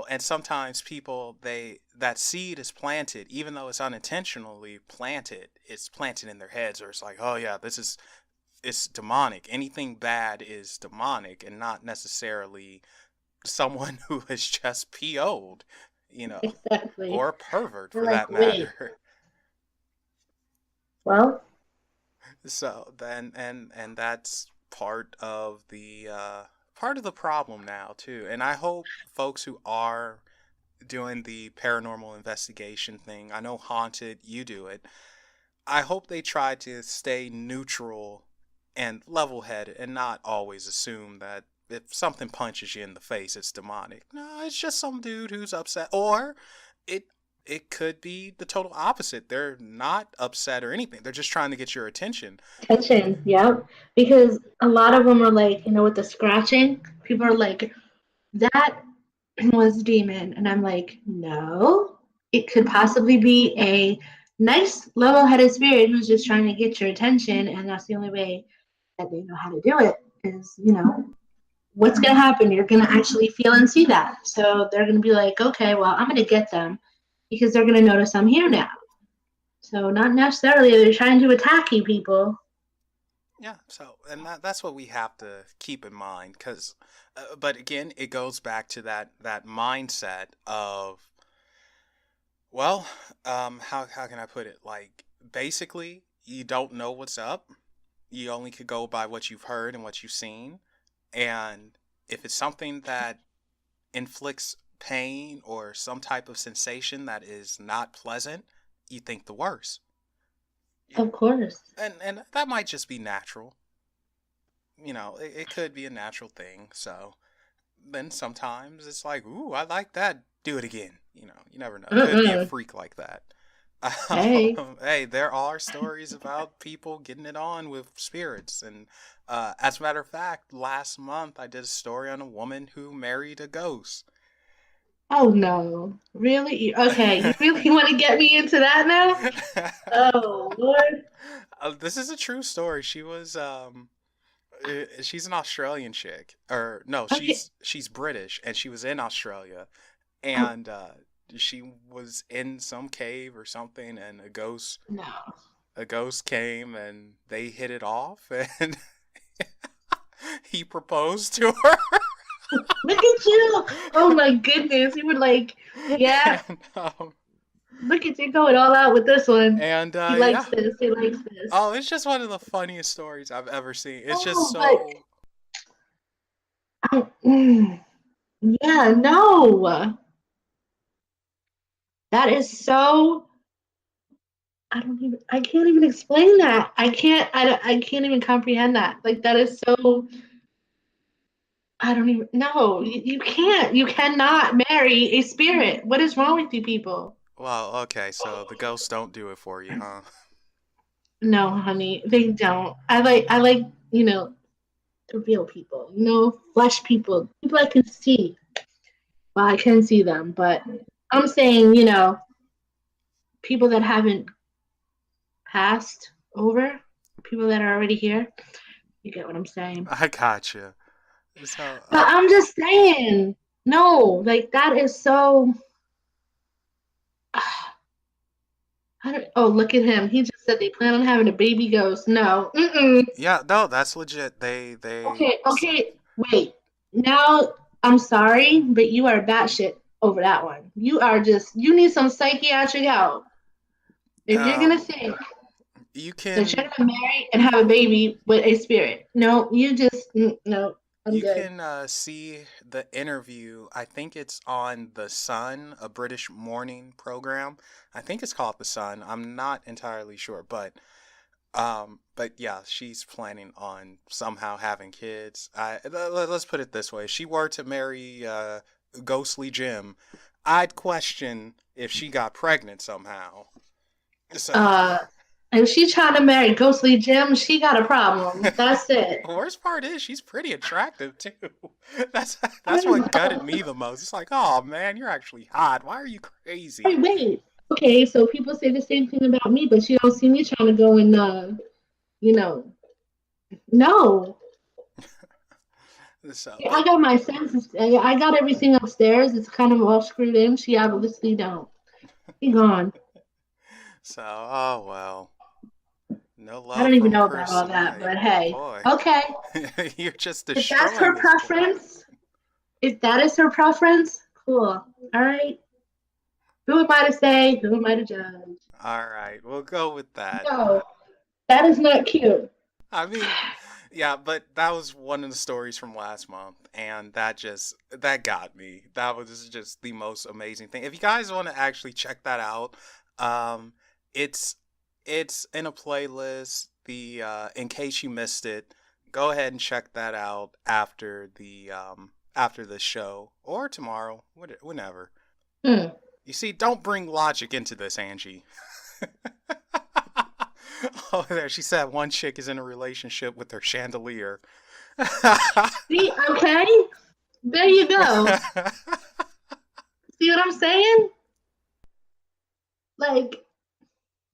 S1: and sometimes people, that seed is planted, even though it's unintentionally planted, it's planted in their heads, or it's like, oh yeah, it's demonic. Anything bad is demonic and not necessarily someone who is just PO'd,
S2: Exactly.
S1: or a pervert
S2: We're
S1: for
S2: like,
S1: that
S2: wait.
S1: matter.
S2: Well,
S1: So then, and that's part of the problem now too. And I hope folks who are doing the paranormal investigation thing, I know Haunted, you do it. I hope they try to stay neutral and level-headed and not always assume that if something punches you in the face, it's demonic. No, it's just some dude who's upset. Or it it could be the total opposite. They're not upset or anything. They're just trying to get your attention.
S2: tension. Yep. Because a lot of them are like, with the scratching, people are like, that was demon. And I'm like, no. It could possibly be a nice, level headed spirit who's just trying to get your attention. And that's the only way that they know how to do it is, what's going to happen? You're going to actually feel and see that. So they're going to be like, okay, well, I'm going to get them because they're going to notice I'm here now. So not necessarily they're trying to attack you people.
S1: Yeah, and that's what we have to keep in mind, but again, it goes back to that mindset of, well, how can I put it? Like, basically, you don't know what's up. You only could go by what you've heard and what you've seen. And if it's something that inflicts pain or some type of sensation that is not pleasant, you think the worst.
S2: Of course.
S1: And that might just be natural. It could be a natural thing. So then sometimes it's like, ooh, I like that. Do it again. You never know. Could be a freak like that.
S2: Hey.
S1: Hey, there are stories about people getting it on with spirits. And as a matter of fact, last month I did a story on a woman who married a ghost.
S2: Oh no. Really? Okay, you really want to get me into that now? Oh Lord.
S1: This is a true story. She's an Australian chick, or no,
S2: Okay.
S1: she's British, and she was in Australia,
S2: Oh
S1: and she was in some cave or something, and
S2: no.
S1: a ghost came, and they hit it off, and he proposed to her.
S2: Look at you. Oh my goodness. You were like, yeah,
S1: And,
S2: look at you going all out with this one. He
S1: yeah.
S2: likes this. He likes this.
S1: Oh, it's just one of the funniest stories I've ever seen. It's just
S2: Oh,
S1: so.
S2: yeah, no. That is so I can't even explain that. I can't even comprehend that. Like that is so I don't even no, you can't. You cannot marry a spirit. What is wrong with you people?
S1: Well, okay, so the ghosts don't do it for you, huh?
S2: No, honey, they don't. I like, the real people, flesh people. People I can see. Well, I can see them, but I'm saying, people that haven't passed over, people that are already here. You get what I'm saying?
S1: I gotcha. So,
S2: But I'm just saying, no, like that is so. Oh, look at him. He just said they plan on having a baby ghost. No. Mm-mm.
S1: Yeah, no, that's legit. They
S2: Okay, wait. Now, I'm sorry, but you are batshit over that one. You need some psychiatric help. If you're gonna
S1: um
S2: think
S1: you
S2: that you're
S1: can
S2: gonna marry and have a baby with a spirit, no, no, I'm
S1: you
S2: good.
S1: can see the interview. I think it's on The Sun, a British morning program. I think it's called The Sun. I'm not entirely sure, but yeah, she's planning on somehow having kids. Let's put it this way: if she were to marry Ghostly Jim, I'd question if she got pregnant somehow. So
S2: Uh, if she's trying to marry Ghostly Jim, she got a problem. That's it.
S1: the worst part is she's pretty attractive too. That's
S2: I
S1: that's
S2: don't
S1: what gutted
S2: know.
S1: me the most. It's like, oh man, you're actually hot. Why are you crazy?
S2: Wait. Okay, so people say the same thing about me, but you don't see me trying to go and you know, no.
S1: So,
S2: I got my senses. I got everything upstairs. It's kind of all screwed in. She obviously don't. Be gone.
S1: oh well. No
S2: I
S1: love
S2: don't even
S1: from
S2: know about all
S1: person.
S2: that,
S1: Hey,
S2: but hey,
S1: boy,
S2: okay.
S1: you're just
S2: If that's
S1: destroying
S2: her
S1: this boy.
S2: preference, if that is her preference, cool. All right. Who am I to say? Who am I to judge?
S1: All right, we'll go with that.
S2: No, that is not cute.
S1: I mean, yeah, but that was one of the stories from last month, and that got me. That was just the most amazing thing. If you guys want to actually check that out, um, it's it's in a playlist. The in case you missed it, go ahead and check that out after the show or tomorrow, whenever.
S2: Hmm.
S1: You see, don't bring logic into this, Angie. Oh, there she said one chick is in a relationship with her chandelier.
S2: See, okay, there you go. See what I'm saying? Like,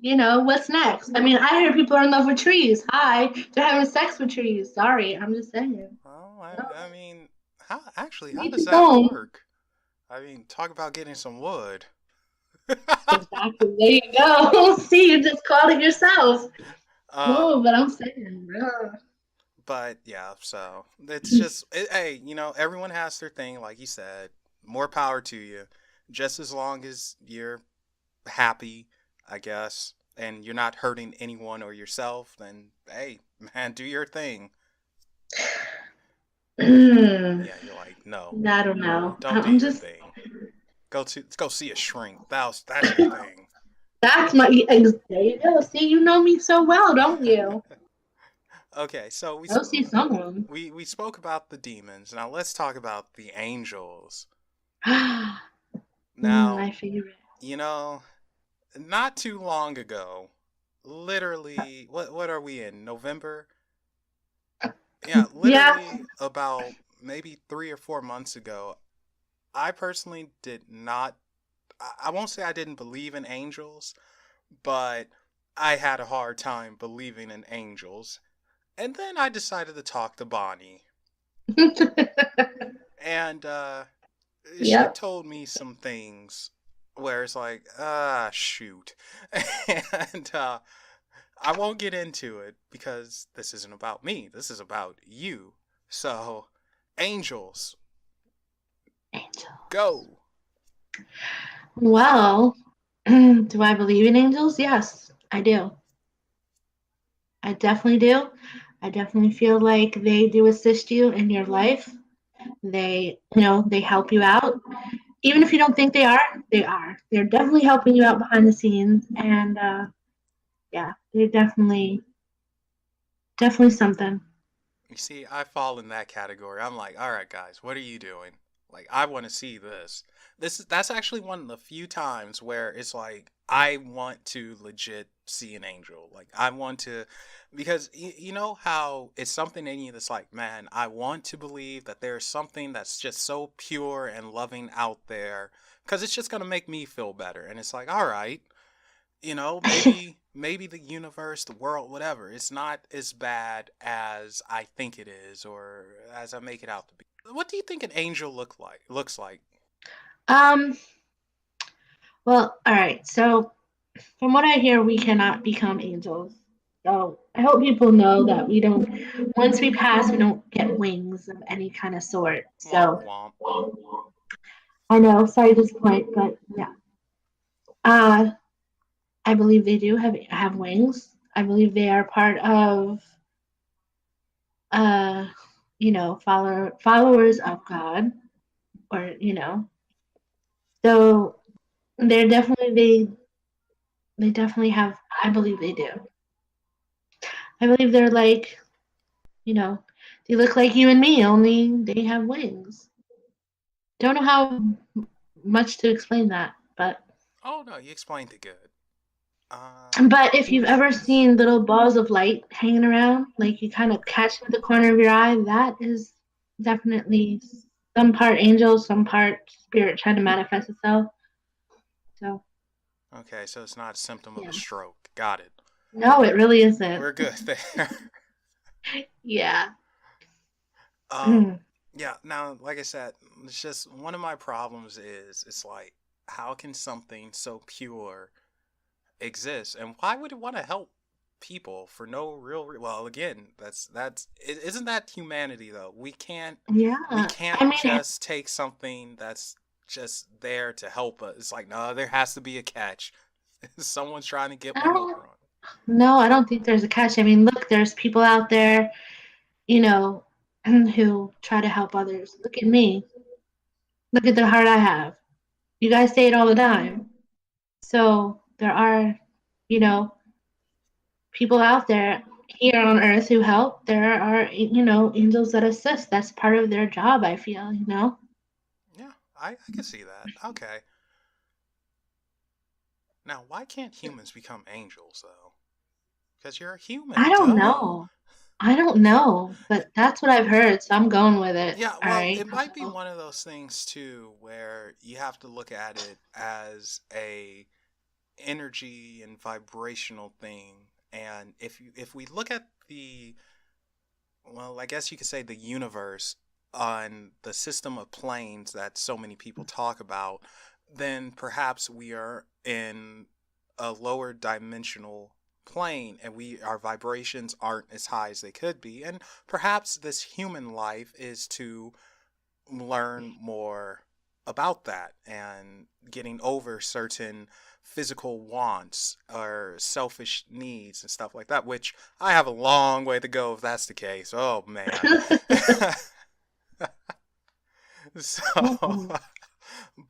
S2: what's next? I mean, I hear people are in love with trees. Hi, they're having sex with trees. Sorry, I'm just saying.
S1: Well,
S2: No,
S1: I mean, how
S2: each
S1: does
S2: his
S1: that
S2: own.
S1: work? I mean, talk about getting some wood.
S2: Exactly. There you go. See, you just called it yourself.
S1: um,
S2: No, but I'm saying, bro.
S1: but yeah, so it's just, hey, everyone has their thing, like you said. More power to you. Just as long as you're happy, I guess, and you're not hurting anyone or yourself, then hey, man, do your thing.
S2: I
S1: Yeah, you're like, no,
S2: don't know.
S1: don't do
S2: I'm
S1: your
S2: just.
S1: thing. Go see a shrink. That's your thing.
S2: That's my. There you go. See, you know me so well, don't you?
S1: Okay, so
S2: Go see someone.
S1: we spoke about the demons. Now let's talk about the angels. Now,
S2: My favorite.
S1: you know, not too long ago, literally, what are we in? November? Yeah,
S2: Yeah.
S1: literally about maybe 3 or 4 months ago, I personally did not. I won't say I didn't believe in angels, but I had a hard time believing in angels. And then I decided to talk to Bonnie. And she
S2: Yep.
S1: told me some things where it's like, shoot. And I won't get into it because this isn't about me. This is about you. So, angels,
S2: Angel.
S1: go.
S2: Well, do I believe in angels? Yes, I do. I definitely do. I definitely feel like they do assist you in your life. They help you out. Even if you don't think they are, they are. They're definitely helping you out behind the scenes. And yeah, they're definitely something.
S1: You see, I fall in that category. I'm like, all right, guys, what are you doing? Like, I want to see this. That's actually one of the few times where it's like I want to legit see an angel. Like, I want to, because you know how it's something in you that's like, man, I want to believe that there's something that's just so pure and loving out there, because it's just gonna make me feel better. And it's like, all right, maybe the universe, the world, whatever, it's not as bad as I think it is or as I make it out to be. What do you think an angel looks like?
S2: um. Well, all right. So from what I hear, we cannot become angels. So I hope people know that we don't. Once we pass, we don't get wings of any kind of sort.
S1: Womp
S2: So
S1: womp.
S2: I know, sorry to disappoint, but yeah. Uh, I believe they do have wings. I believe they are part of uh, followers of God, or so they definitely have. I believe they do. I believe they're like, you know, they look like you and me, only they have wings. Don't know how much to explain that,
S1: Oh no, you explained it good.
S2: but if you've ever seen little balls of light hanging around, like you kind of catch with the corner of your eye, that is definitely some part angel, some part spirit trying to manifest itself. So
S1: Okay, so it's not a symptom of a
S2: yeah,
S1: stroke. Got it.
S2: no, it really isn't.
S1: We're good there.
S2: Yeah.
S1: um,
S2: Mm.
S1: yeah. Now, like I said, it's just one of my problems is it's like, how can something so pure exist, and why would it want to help people for no real? Well, again, isn't that humanity though? We
S2: Yeah.
S1: can't
S2: I mean,
S1: just take something that's just there to help us. It's like, no, there has to be a catch. Someone's trying to get
S2: I
S1: one over
S2: don't.
S1: on.
S2: No, I don't think there's a catch. I mean, look, there's people out there, you know, who try to help others. Look at me. Look at the heart I have. You guys say it all the time. So there are, you know, people out there here on earth who help. There are, angels that assist. That's part of their job, I feel.
S1: Yeah, I can see that. Okay. Now, why can't humans become angels though? Because you're a
S2: I
S1: human,
S2: don't
S1: duh.
S2: know. I don't know, but that's what I've heard, so I'm going with it.
S1: Yeah,
S2: All
S1: well,
S2: right.
S1: it might be one of those things too where you have to look at it as a energy and vibrational thing. And if we look at the, well, I guess you could say the universe on the system of planes that so many people talk about, then perhaps we are in a lower dimensional plane, and our vibrations aren't as high as they could be, and perhaps this human life is to learn more about that and getting over certain physical wants or selfish needs and stuff like that, which I have a long way to go if that's the case. Oh man. So,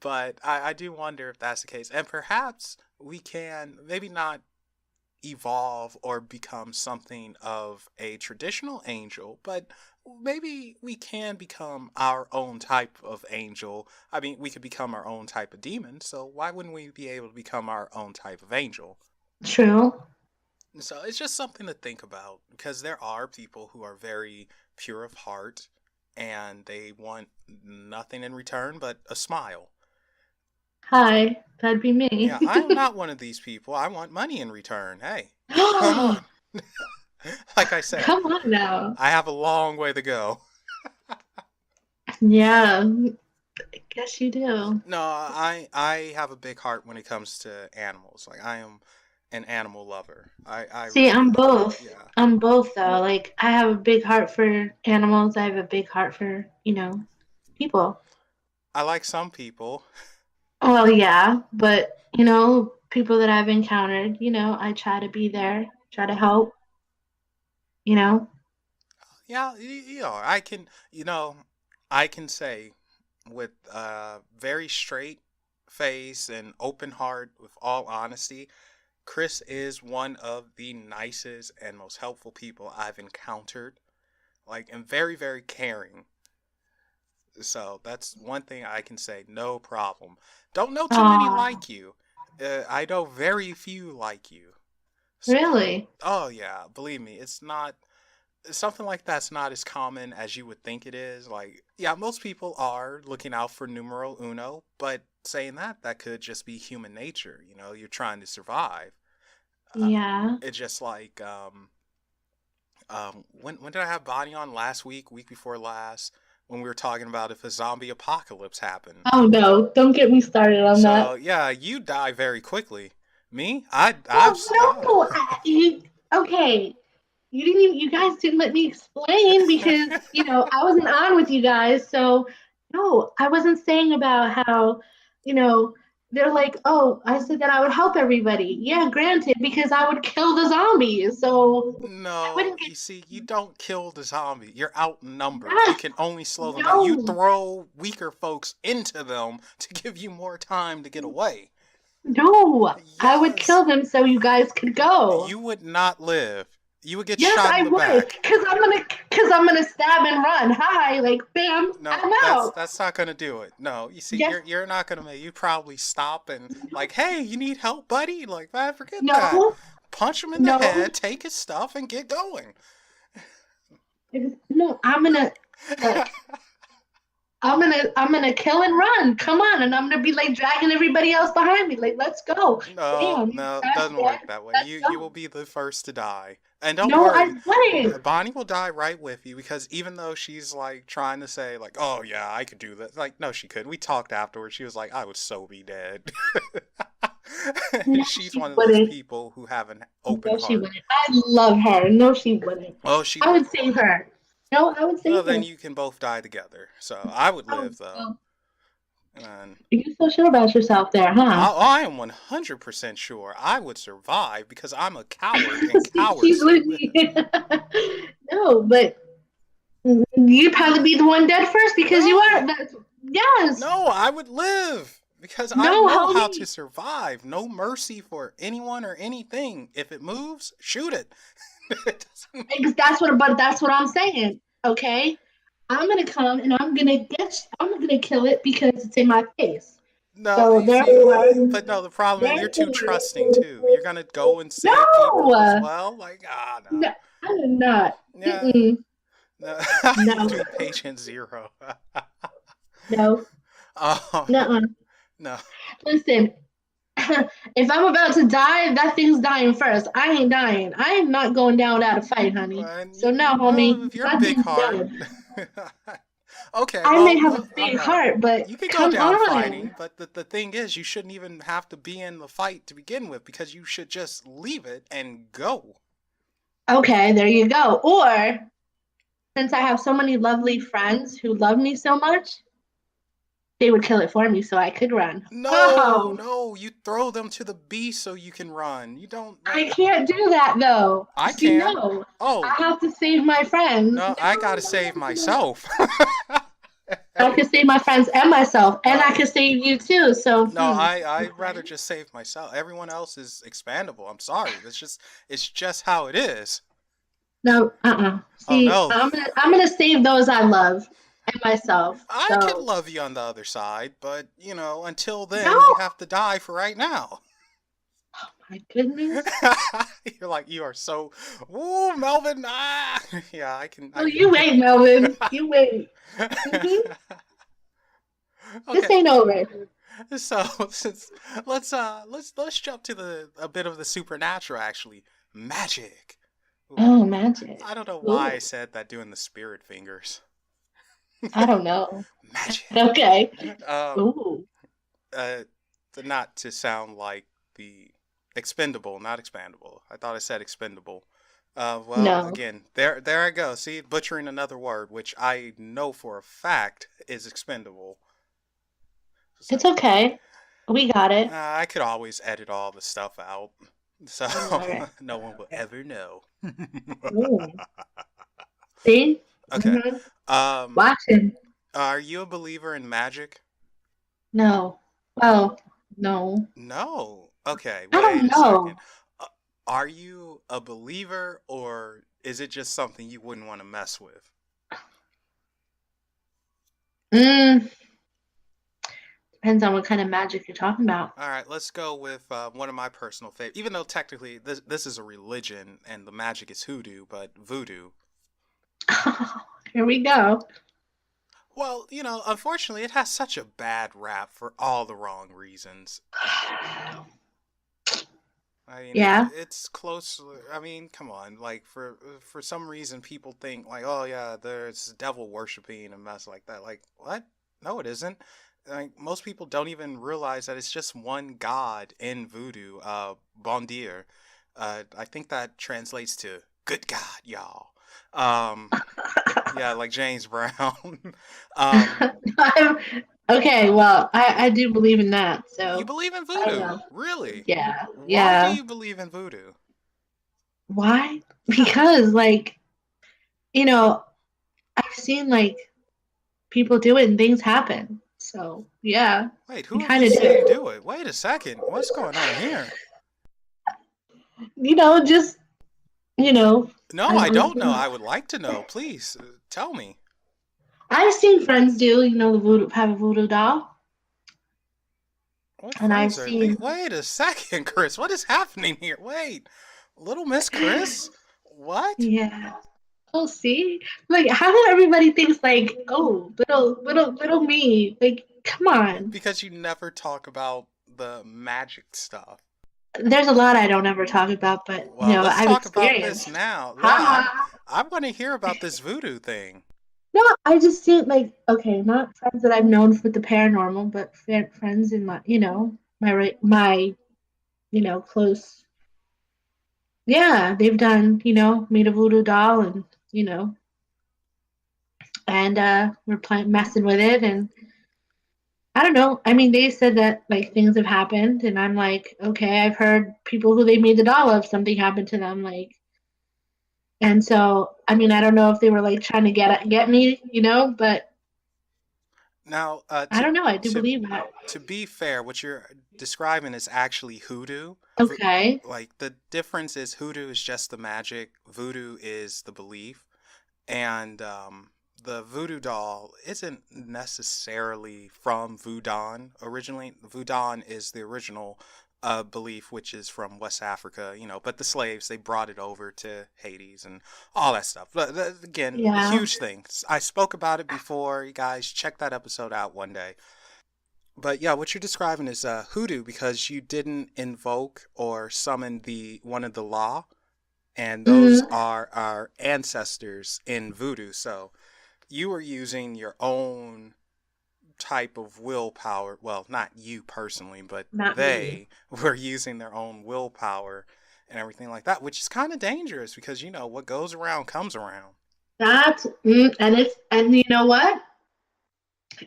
S1: but I do wonder if that's the case. And perhaps we can maybe not evolve or become something of a traditional angel, but maybe we can become our own type of angel. I mean, we could become our own type of demon, so why wouldn't we be able to become our own type of angel?
S2: True.
S1: So it's just something to think about because there are people who are very pure of heart and they want nothing in return but a smile.
S2: Hi, that'd be me.
S1: Yeah, I am not one of these people. I want money in return. Hey, come on. Like I said,
S2: Come on now.
S1: I have a long way to go.
S2: Yeah, I guess you do.
S1: No, I have a big heart when it comes to animals. Like I am an animal lover. I
S2: See,
S1: really
S2: I'm
S1: am.
S2: both.
S1: Yeah.
S2: I'm both though. Like I have a big heart for animals. I have a big heart for, people.
S1: I like some people.
S2: Well, yeah, but people that I've encountered, I try to be there, try to help, you know.
S1: Yeah, I can say with a very straight face and open heart, with all honesty, Chris is one of the nicest and most helpful people I've encountered. Like, and very, very caring. So that's one thing I can say, no problem. Don't know too many
S2: Oh,
S1: like you. I know very few like you. So,
S2: really?
S1: oh yeah, believe me, it's not something like that's not as common as you would think it is. Like, yeah, most people are looking out for numero uno, but saying that, that could just be human nature. You know, you're trying to survive. Uh,
S2: Yeah.
S1: it's just like, when did I have Bonnie on last week, week before last, when we were talking about if a zombie apocalypse happened?
S2: Oh no, don't get me started on
S1: So
S2: that.
S1: yeah, you die very quickly. Me?
S2: Oh no! Okay. You didn't even, you guys didn't let me explain because, I wasn't on with you guys. So, no, I wasn't saying about how, you know, they're like, oh, I said that I would help everybody. Yeah, granted, because I would kill the zombies. So I
S1: No,
S2: wouldn't get
S1: you see, you don't kill the zombie. You're outnumbered. You
S2: yes,
S1: can only slow them down. You
S2: no,
S1: throw weaker folks into them to give you more time to get away.
S2: no. I would
S1: Yes,
S2: kill them so you guys could go.
S1: you would not live. You would get
S2: Yes,
S1: shot in
S2: I
S1: the
S2: would,
S1: back.
S2: cause I'm gonna stab and run. Hi, like bam,
S1: No,
S2: I'm out.
S1: that's not gonna do it. No, you see,
S2: Yes,
S1: you're not gonna make. You probably stop and like, hey, you need help, buddy? Like, man, forget that.
S2: no,
S1: Punch him in the
S2: no.
S1: head, take his stuff, and get going.
S2: No, look. I'm gonna kill and run. Come on, and I'm gonna be like dragging everybody else behind me. Like, let's go.
S1: No,
S2: Bam, you
S1: no,
S2: shot
S1: doesn't
S2: dead.
S1: work that way.
S2: Let's
S1: You will
S2: go.
S1: be the first to die. And don't
S2: No, I
S1: worry,
S2: wouldn't.
S1: Bonnie will die right with you because even though she's like trying to say like, "Oh yeah, I could do that," like, no, she couldn't. We talked afterwards. She was like, "I would so be dead."
S2: No,
S1: She's
S2: she
S1: one of those
S2: wouldn't.
S1: people who have an open
S2: No, she
S1: heart.
S2: wouldn't. I love her. No, she wouldn't.
S1: Oh, she
S2: I
S1: would.
S2: would save her. No, I would
S1: Well,
S2: save
S1: then
S2: her.
S1: you can both die together. So I would
S2: Oh,
S1: live though,
S2: well,
S1: and
S2: you're so sure about yourself there, huh?
S1: I am 100% sure I would survive because I'm a coward and
S2: See,
S1: cowards
S2: she's with me.
S1: live.
S2: No, but you'd probably be the one dead first because you are.
S1: No,
S2: Yes.
S1: no, I would live because I
S2: No,
S1: know how to
S2: homie.
S1: survive. No mercy for anyone or anything. If it moves, shoot it. It doesn't-
S2: But that's what I'm saying. Okay, I'm gonna come and I'm gonna kill it because it's in my face.
S1: No,
S2: So
S1: you see,
S2: therefore,
S1: but no, the problem is you're too trusting
S2: therefore,
S1: too. You're gonna go and save people as
S2: no,
S1: well. Like,
S2: no,
S1: no.
S2: I'm not.
S1: Yeah,
S2: Mm-mm.
S1: no. You
S2: No,
S1: do patient zero.
S2: no,
S1: Oh,
S2: no.
S1: no.
S2: Listen, if I'm about to die, that thing's dying first. I ain't dying. I am not going down without a fight, honey.
S1: And
S2: So no,
S1: well,
S2: homie,
S1: if you're a
S2: that
S1: big
S2: thing's
S1: heart.
S2: dead.
S1: Okay,
S2: I may
S1: well,
S2: have a
S1: all
S2: big
S1: right.
S2: heart, but
S1: You could go
S2: come
S1: down
S2: on.
S1: fighting, but the thing is, you shouldn't even have to be in the fight to begin with because you should just leave it and go.
S2: Okay, there you go. Or since I have so many lovely friends who love me so much, they would kill it for me so I could run.
S1: No,
S2: Oh,
S1: no, you throw them to the beast so you can run. You don't
S2: I
S1: like.
S2: can't do that though.
S1: I
S2: See,
S1: can.
S2: no, I
S1: Oh,
S2: have to save my friends.
S1: no,
S2: No,
S1: I gotta
S2: no,
S1: save
S2: no, no.
S1: myself.
S2: I can save my friends and myself, and I
S1: No,
S2: can save you too. So,
S1: no, I rather
S2: okay.
S1: just save myself. Everyone else is expandable. I'm sorry. It's just how it is.
S2: No,
S1: Oh
S2: See,
S1: no.
S2: I'm gonna save those I love and myself.
S1: I could
S2: So,
S1: love you on the other side, but until
S2: no,
S1: then you have to die for right now.
S2: my goodness.
S1: You're like you are so ooh, Melvin. Ah yeah,
S2: Oh,
S1: I
S2: you wait, Melvin. You wait. hmm This
S1: Okay.
S2: ain't over.
S1: So since let's jump to the a bit of the supernatural actually. Magic. Ooh,
S2: Oh, magic.
S1: I don't know why I
S2: Ooh,
S1: said that doing the spirit fingers.
S2: I don't know.
S1: Magic.
S2: Okay.
S1: Um
S2: Ooh,
S1: uh not to sound like the expendable, not expandable. I thought I said expendable. Well,
S2: no,
S1: again, there I go. See, butchering another word, which I know for a fact is expendable. So
S2: it's okay. We got it.
S1: I could always edit all the stuff out, so
S2: All right.
S1: no one will
S2: Okay.
S1: ever know.
S2: Ooh, see?
S1: Okay.
S2: hmm
S1: Um,
S2: Watching.
S1: are you a believer in magic?
S2: No. Well, no.
S1: No. Okay.
S2: I don't
S1: Wait a second.
S2: know.
S1: Uh, are you a believer, or is it just something you wouldn't want to mess with?
S2: Mm, depends on what kind of magic you're talking about.
S1: All right, let's go with one of my personal favorites. Even though technically this is a religion and the magic is hoodoo, but voodoo.
S2: Here we go.
S1: Well, unfortunately, it has such a bad rap for all the wrong reasons. I mean,
S2: Yeah.
S1: it's close. I mean, come on. Like for some reason, people think like, oh yeah, there's devil worshiping and mess like that. Like what? No, it isn't. like most people don't even realize that it's just one god in voodoo, bon Dieu. I think that translates to good God, y'all. Um, yeah, like James Brown. um,
S2: I'm, okay, well, I do believe in that,
S1: you
S2: so
S1: believe in
S2: I don't
S1: voodoo?
S2: know.
S1: Really?
S2: Yeah,
S1: Why do
S2: yeah.
S1: you believe in voodoo?
S2: Why?
S1: Yeah.
S2: Because, like, you know, I've seen, like, people do it and things happen. So, yeah,
S1: Wait,
S2: I
S1: who have
S2: kind
S1: you
S2: of
S1: seen
S2: do.
S1: do it? Wait a second. What's going on here?
S2: Just, you know,
S1: No,
S2: I've,
S1: I
S2: I've
S1: don't know.
S2: seen,
S1: I would like to know. Please tell me.
S2: I've seen friends do, the voodoo, have a voodoo doll.
S1: What
S2: And I've
S1: friends are the?
S2: seen,
S1: Wait a second, Chris. What is happening here? Wait, little Miss Chris. What?
S2: yeah. Oh, see? Like, how do everybody thinks, like, oh, little me? Like, come on.
S1: Because you never talk about the magic stuff.
S2: There's a lot I don't ever talk about, but,
S1: Well, let's
S2: I've
S1: talk about this
S2: experienced.
S1: now.
S2: Ha
S1: Yeah,
S2: ha.
S1: I'm going to hear about this voodoo thing.
S2: No, I just see like okay, not friends that I've known for the paranormal, but friends in my my close. Yeah, they've done made a voodoo doll and you know and we're playing messing with it and I don't know. I mean, they said that like things have happened, and I'm like, okay, I've heard people who they made the doll of something happened to them, like, and so I mean, I don't know if they were like trying to get me, but
S1: Now,
S2: I don't know. I do
S1: to
S2: believe that.
S1: to be fair, what you're describing is actually hoodoo.
S2: Okay.
S1: Like the difference is hoodoo is just the magic, voodoo is the belief, and the voodoo doll isn't necessarily from Voodoo originally. Voodoo is the original belief, which is from West Africa, but the slaves, they brought it over to Hades and all that stuff. But again, a
S2: Yeah.
S1: huge thing. I spoke about it before. You guys check that episode out one day. But yeah, what you're describing is hoodoo because you didn't invoke or summon the one of the law, and those
S2: Hmm.
S1: are our ancestors in voodoo. So you were using your own type of willpower. Well, not you personally, but
S2: Not me.
S1: they were using their own willpower and everything like that, which is kind of dangerous because what goes around comes around.
S2: And you know what?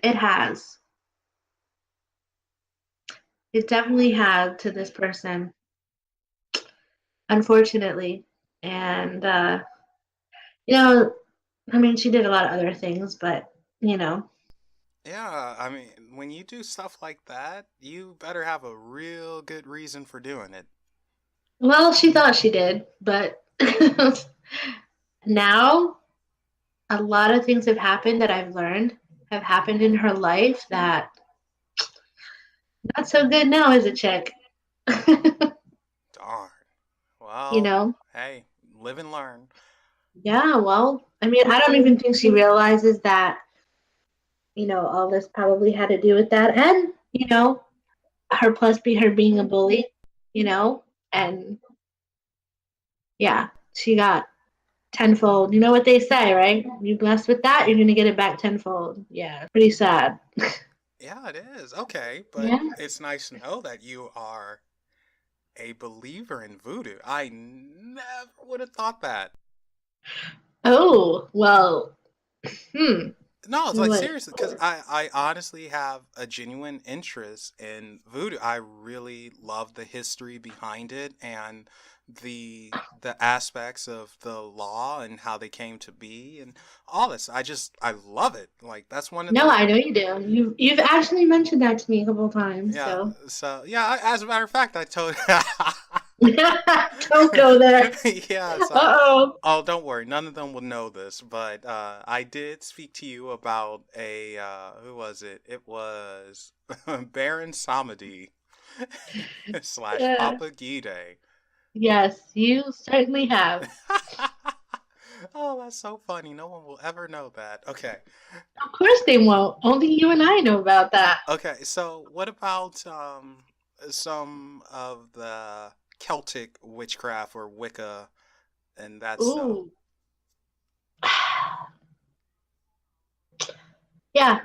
S2: It has. It definitely had to this person, unfortunately. And you know, I mean, she did a lot of other things, but you know,
S1: Yeah, I mean, when you do stuff like that, you better have a real good reason for doing it.
S2: well, she thought she did, but now a lot of things have happened that I've learned have happened in her life that not so good now as a chick.
S1: Darn.
S2: you
S1: Well,
S2: know,
S1: hey, live and learn.
S2: yeah, well, I mean, I don't even think she realizes that, all this probably had to do with that. And, her plus be her being a bully, you know, and yeah, she got tenfold. You know what they say, right? You blessed with that, you're gonna get it back tenfold. Yeah, pretty sad.
S1: Yeah, it is. Okay, but
S2: Yeah.
S1: it's nice to know that you are a believer in voodoo. I never would have thought that.
S2: Oh, well, hmm.
S1: No, it's like
S2: What?
S1: seriously, because I honestly have a genuine interest in voodoo. I really love the history behind it and the aspects of the law and how they came to be and all this. I love it. Like that's one of
S2: No,
S1: the
S2: I know you do. You've actually mentioned that to me a couple of times,
S1: yeah.
S2: so
S1: So yeah, as a matter of fact, I told
S2: don't go there.
S1: yeah.
S2: Uh
S1: So
S2: oh.
S1: oh, don't worry, none of them will know this, but I did speak to you about a who was it? It was Baron Samedi slash
S2: Yeah.
S1: Papa Gide.
S2: Yes, you certainly have.
S1: Oh, that's so funny. No one will ever know that. Okay.
S2: Of course they won't. Only you and I know about that.
S1: Okay, so what about some of the Celtic witchcraft or Wicca and that stuff?
S2: Ooh. Yeah.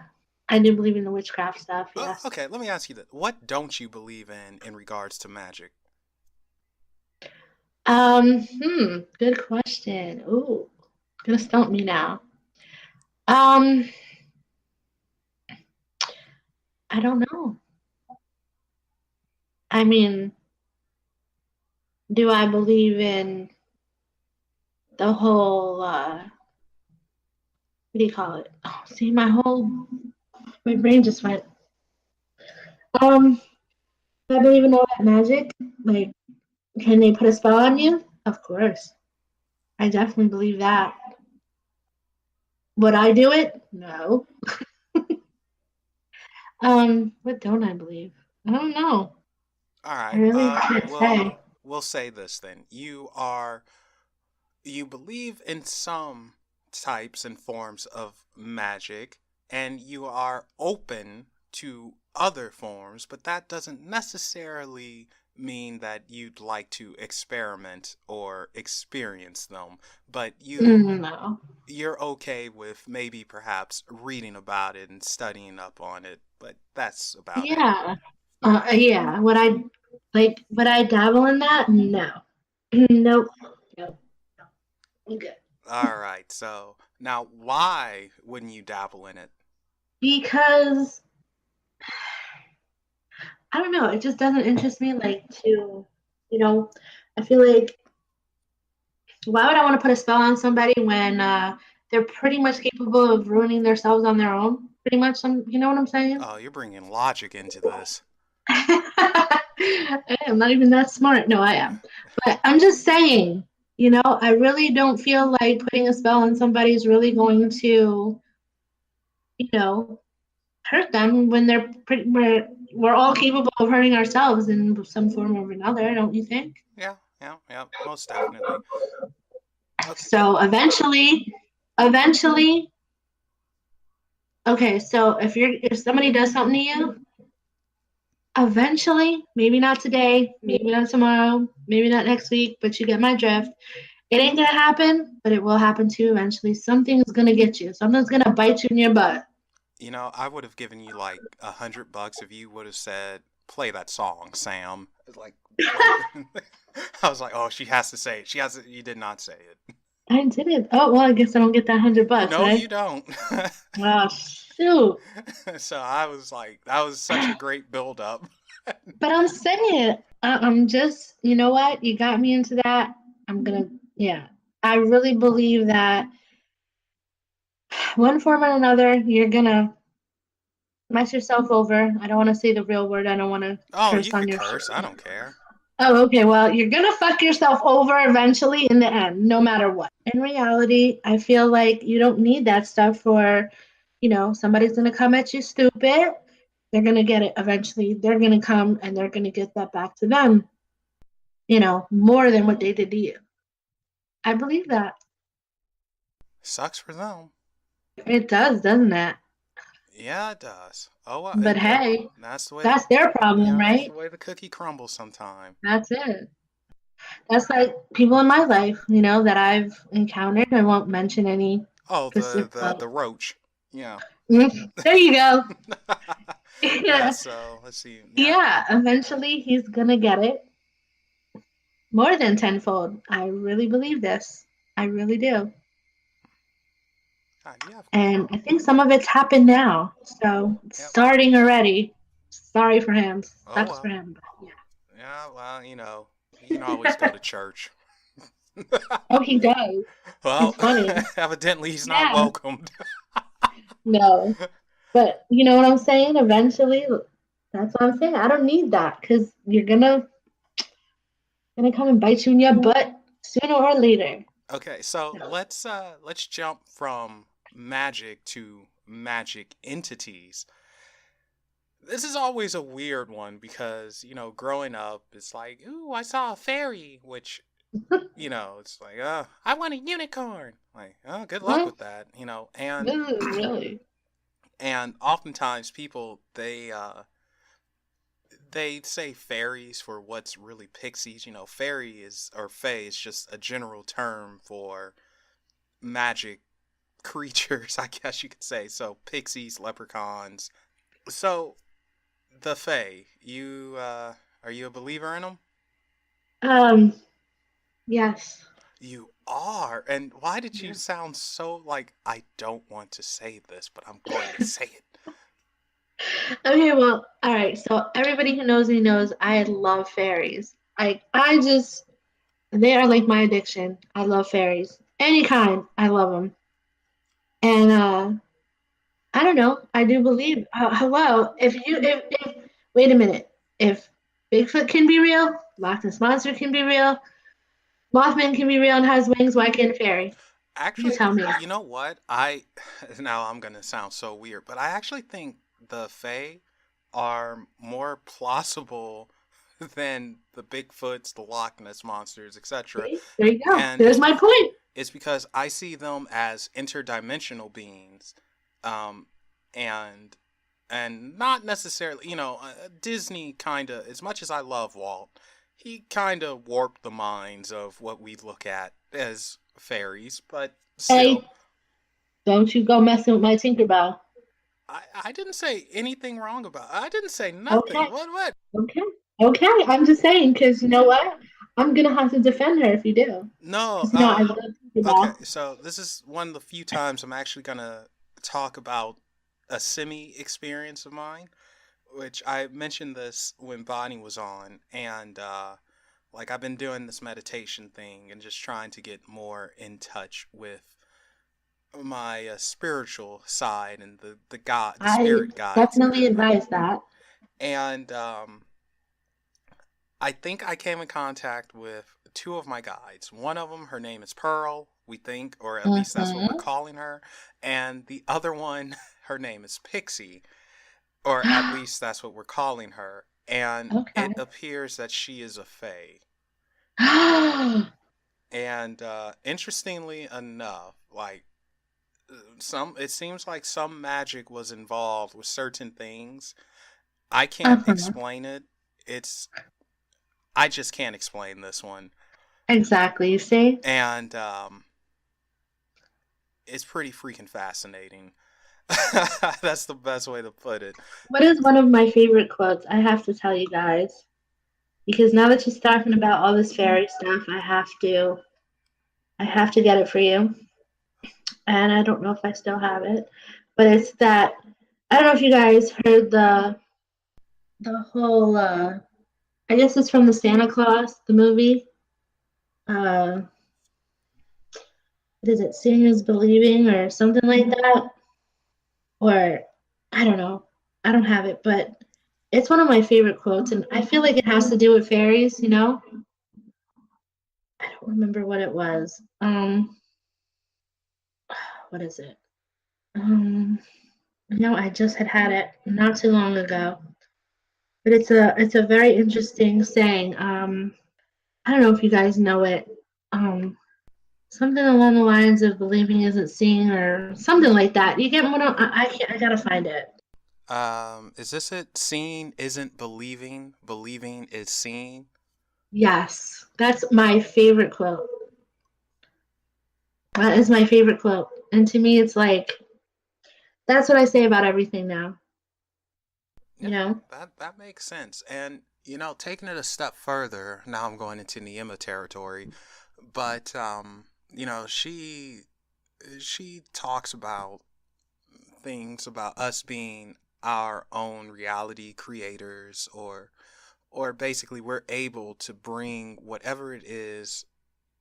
S2: I do believe in the witchcraft stuff, yes.
S1: Okay, let me ask you that. What don't you believe in regards to magic?
S2: Good question. Ooh, gonna stump me now. Um, I don't know. I mean, do I believe in the whole what do you call it? Oh, see, my brain just went. Um, I believe in all that magic. Like, can they put a spell on you? Of course. I definitely believe that. Would I do it? No. What don't I believe? I don't know.
S1: All
S2: I
S1: right.
S2: really can't say.
S1: We'll say this then. You believe in some types and forms of magic, and you are open to other forms, but that doesn't necessarily mean that you'd like to experiment or experience them. But
S2: No.
S1: you're okay with maybe perhaps reading about it and studying up on it, but that's about it.
S2: Yeah. Yeah. Would I dabble in that? No. Nope. Nope. I'm good.
S1: All right. So now, why wouldn't you dabble in it?
S2: Because I don't know, it just doesn't interest me like to, you know, I feel like why would I want to put a spell on somebody when they're pretty much capable of ruining themselves on their own? Pretty much, you know what I'm saying?
S1: Oh, you're bringing logic into this.
S2: I'm not even that smart. No, I am. But I'm just saying, I really don't feel like putting a spell on somebody is really going to, you know, hurt them when we're all capable of hurting ourselves in some form or another, don't you think?
S1: Yeah, yeah, yeah, most definitely. Okay.
S2: So eventually, okay, so if somebody does something to you, eventually, maybe not today, maybe not tomorrow, maybe not next week, but you get my drift. It ain't gonna happen, but it will happen to you eventually. Something's gonna get you. Something's gonna bite you in your butt.
S1: I would have given you like $100 if you would have said, "Play that song, Sam." It's like, play. I was like, "Oh, she has to say it. She has to." You did not say it.
S2: I didn't. Oh well, I guess I don't get that $100,
S1: No, you
S2: right?
S1: don't.
S2: Oh shoot!
S1: So I was like, that was such a great build up.
S2: But I'm saying, I'm just, you know what? You got me into that. Yeah. I really believe that one form or another, you're gonna mess yourself over. I don't want to say the real word. I don't want to
S1: Oh,
S2: curse
S1: you
S2: on
S1: could
S2: your
S1: curse. I
S2: show.
S1: don't care.
S2: Oh, okay. Well, you're gonna fuck yourself over eventually in the end, no matter what. In reality, I feel like you don't need that stuff for, somebody's gonna come at you stupid. They're gonna get it eventually. They're gonna come and they're gonna get that back to them, more than what they did to you. I believe that.
S1: Sucks for them.
S2: It does, doesn't it?
S1: Yeah, it does. Oh, well,
S2: But hey,
S1: that's the way
S2: that's their problem,
S1: that's the
S2: right?
S1: way the cookie crumbles sometime.
S2: That's it. That's like people in my life, that I've encountered. I won't mention any
S1: Oh, the
S2: specific.
S1: the the roach. Yeah.
S2: There you go.
S1: Yeah,
S2: Yeah.
S1: so let's see. Yeah.
S2: Yeah, eventually he's gonna get it more than tenfold. I really believe this. I really do.
S1: God, you have
S2: And I think some of it's happened now. So it's
S1: yep.
S2: starting already. Sorry for him.
S1: Oh
S2: Sucks for
S1: well.
S2: him. But yeah.
S1: Yeah, well, you can always go to church.
S2: Oh, he does.
S1: Well,
S2: It's funny.
S1: evidently he's not
S2: Yeah.
S1: welcomed.
S2: No. But you know what I'm saying? Eventually, that's what I'm saying. I don't need that because you're gonna come and bite you in your butt sooner or later.
S1: Okay, so
S2: So,
S1: let's jump from magic to magic entities. This is always a weird one because, growing up, it's like, ooh, I saw a fairy, which, it's like, I want a unicorn. Like, oh, good luck with that, and
S2: really.
S1: and oftentimes people they say fairies for what's really pixies. Fairy is or fae is just a general term for magic creatures, I guess you could say. So pixies, leprechauns. So the Fae, you are you a believer in them?
S2: Um, yes.
S1: You are. And why did you
S2: Yeah.
S1: sound so like I don't want to say this, but I'm going to say it?
S2: Okay, well, all right. So everybody who knows me knows I love fairies. I just they are like my addiction. I love fairies. Any kind, I love them. And I don't know. I do believe. Hello, if wait a minute, if Bigfoot can be real, Loch Ness monster can be real, Mothman can be real and has wings, why can't a fairy? You
S1: Actually,
S2: tell me.
S1: you know what? I now I'm gonna sound so weird, but I actually think the Fae are more plausible than the Bigfoots, the Loch Ness monsters, etc.
S2: See? There you go.
S1: And
S2: There's my point.
S1: it's because I see them as interdimensional beings, um, and not necessarily, Disney kind of, as much as I love Walt, he kind of warped the minds of what we look at as fairies, but
S2: Hey,
S1: still,
S2: don't you go messing with my Tinkerbell.
S1: I didn't say anything wrong about it. I didn't say nothing.
S2: Okay,
S1: What?
S2: okay, okay. I'm just saying because you know what? I'm gonna have to defend her if you do.
S1: No,
S2: Because you know I love
S1: okay,
S2: Tinkerbell.
S1: so this is one of the few times I'm actually gonna talk about a semi experience of mine, which I mentioned this when Bonnie was on, and like I've been doing this meditation thing and just trying to get more in touch with my spiritual side and the
S2: I
S1: spirit guides and
S2: definitely
S1: everything.
S2: advise that.
S1: And I think I came in contact with two of my guides. One of them, her name is Pearl, we think, or at least that's what we're
S2: Mm-hmm.
S1: calling her. And the other one, her name is Pixie, or at least that's what we're calling her. And it
S2: Okay.
S1: appears that she is a fae. And interestingly enough, like it seems like some magic was involved with certain things. I can't
S2: Uh-huh.
S1: explain it. It's I just can't explain this one,
S2: Exactly. You see,
S1: and it's pretty freaking fascinating. That's the best way to put it.
S2: what is one of my favorite quotes? I have to tell you guys because now that she's talking about all this fairy stuff, I have to get it for you. And I don't know if I still have it, but it's that I don't know if you guys heard the whole. I guess it's from the Santa Claus the movie. What is it? Seeing is believing or something like that, or I don't know. I don't have it, but it's one of my favorite quotes, and I feel like it has to do with fairies. You know, I don't remember what it was. What is it? Um, I just had it not too long ago, but it's a very interesting saying. I don't know if you guys know it. Um, Something along the lines of believing isn't seeing, or something like that. You get what I can't. I gotta find it.
S1: Is this it? Seeing isn't believing. Believing is seeing.
S2: Yes, that's my favorite quote. That is my favorite quote, and to me, it's like that's what I say about everything now. You
S1: Yeah,
S2: know.
S1: that makes sense. And taking it a step further, now I'm going into Niema territory, but she talks about things about us being our own reality creators, or basically we're able to bring whatever it is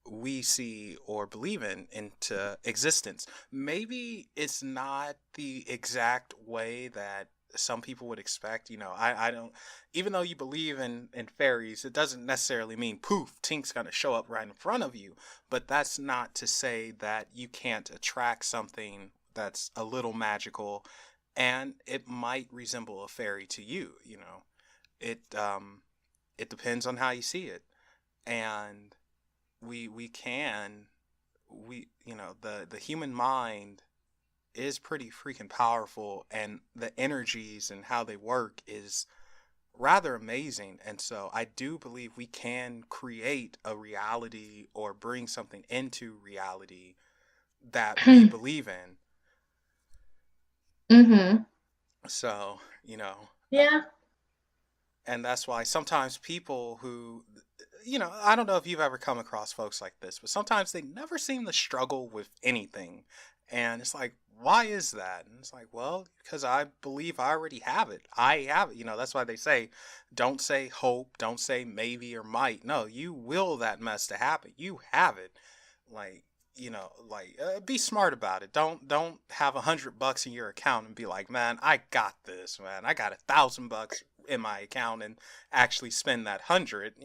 S1: we see or believe in into existence. Maybe it's not the exact way that some people would expect. I don't, even though you believe in fairies, it doesn't necessarily mean poof, Tink's going to show up right in front of you. But that's not to say that you can't attract something that's a little magical and it might resemble a fairy to you. It depends on how you see it. And we can we the human mind is pretty freaking powerful, and the energies and how they work is rather amazing. And so I do believe we can create a reality or bring something into reality that we believe in.
S2: Mm-hmm.
S1: So, uh,
S2: Yeah.
S1: and that's why sometimes people who, I don't know if you've ever come across folks like this, but sometimes they never seem to struggle with anything. And it's like, why is that? And it's like, well, because I believe I already have it. I have it. That's why they say, don't say hope, don't say maybe or might. No, you will that mess to happen. You have it. Like, be smart about it. Don't have $100 in your account and be like, man, I got this, man. I got $1,000 in my account and actually spend that 100.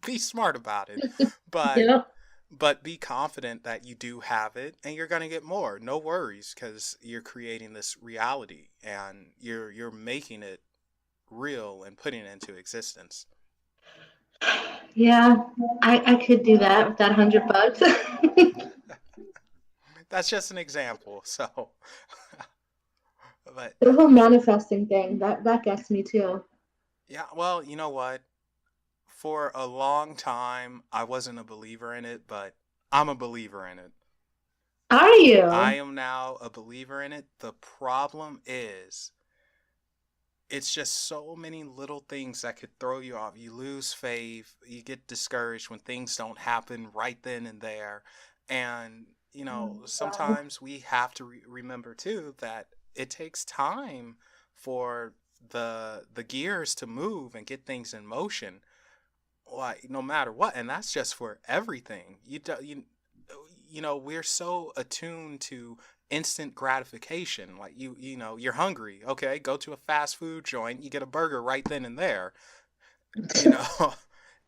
S1: Be smart about it. But
S2: Yep.
S1: but be confident that you do have it and you're going to get more. No worries, because you're creating this reality and you're making it real and putting it into existence.
S2: Yeah, I could do that with that $100.
S1: That's just an example. So, but
S2: The whole manifesting thing, that gets me too.
S1: yeah, well, you know what? For a long time, I wasn't a believer in it, but I'm a believer in it.
S2: Are
S1: I
S2: you?
S1: am now a believer in it. The problem is, it's just so many little things that could throw you off. You lose faith, you get discouraged when things don't happen right then and there. And,
S2: Wow.
S1: sometimes we have to remember too that it takes time for the gears to move and get things in motion, like no matter what. And that's just for everything. We're so attuned to instant gratification. Like you're hungry, okay, go to a fast food joint, you get a burger right then and there. you know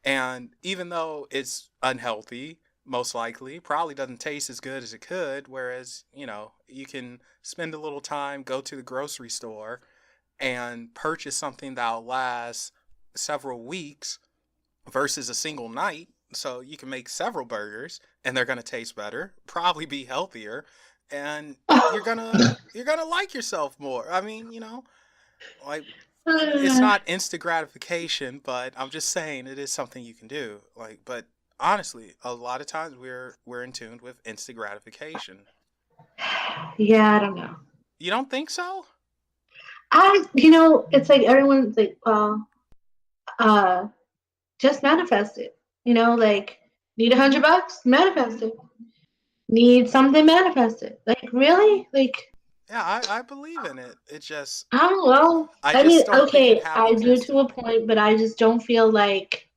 S1: and even though it's unhealthy, most likely probably doesn't taste as good as it could, whereas you can spend a little time, go to the grocery store and purchase something that'll last several weeks versus a single night. So you can make several burgers and they're going to taste better, probably be healthier, and you're going to like yourself more. I mean, like, it's not instant gratification, but I'm just saying it is something you can do. Like, but honestly, a lot of times we're in tune with instant gratification.
S2: Yeah, I don't know.
S1: You don't think so?
S2: It's like everyone's like, well, uh, just manifest it. Like need $100, manifest it. Need something, manifest it. Like really, like
S1: Yeah, I believe in it. It just
S2: I don't know.
S1: I
S2: I
S1: just
S2: mean,
S1: don't think it
S2: okay, I
S1: happens
S2: do to a
S1: instantly.
S2: point, but I just don't feel like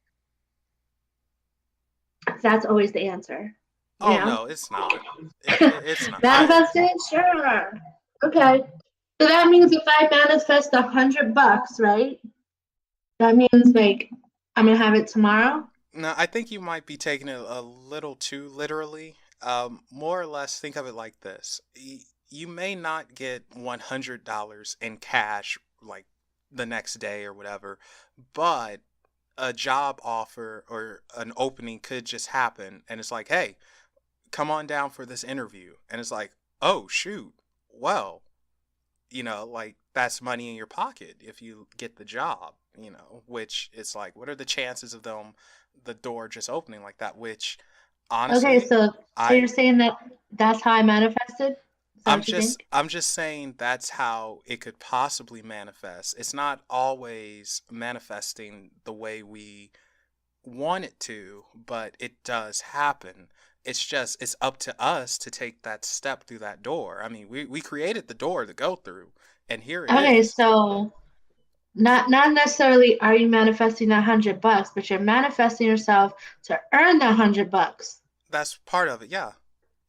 S2: that's always the answer. You
S1: Oh
S2: know,
S1: no, it's not. It's not. I
S2: manifest it, sure. Okay, so that means if I manifest $100, right? That means like I'm gonna have it tomorrow.
S1: No, I think you might be taking it a little too literally. More or less, think of it like this: you may not get $100 in cash like the next day or whatever, but a job offer or an opening could just happen, and it's like, hey, come on down for this interview, and it's like, oh shoot, well, like that's money in your pocket if you get the job, which it's like, what are the chances of the door just opening like that? Which
S2: Okay,
S1: honestly,
S2: so
S1: I
S2: you're saying that that's how I manifested? Is that
S1: I'm
S2: what you
S1: just
S2: think?
S1: I'm just saying that's how it could possibly manifest. It's not always manifesting the way we want it to, but it does happen. It's up to us to take that step through that door. I mean, we created the door to go through, and here it
S2: Okay,
S1: is.
S2: so not necessarily are you manifesting that $100, but you're manifesting yourself to earn that $100.
S1: That's part of it, yeah.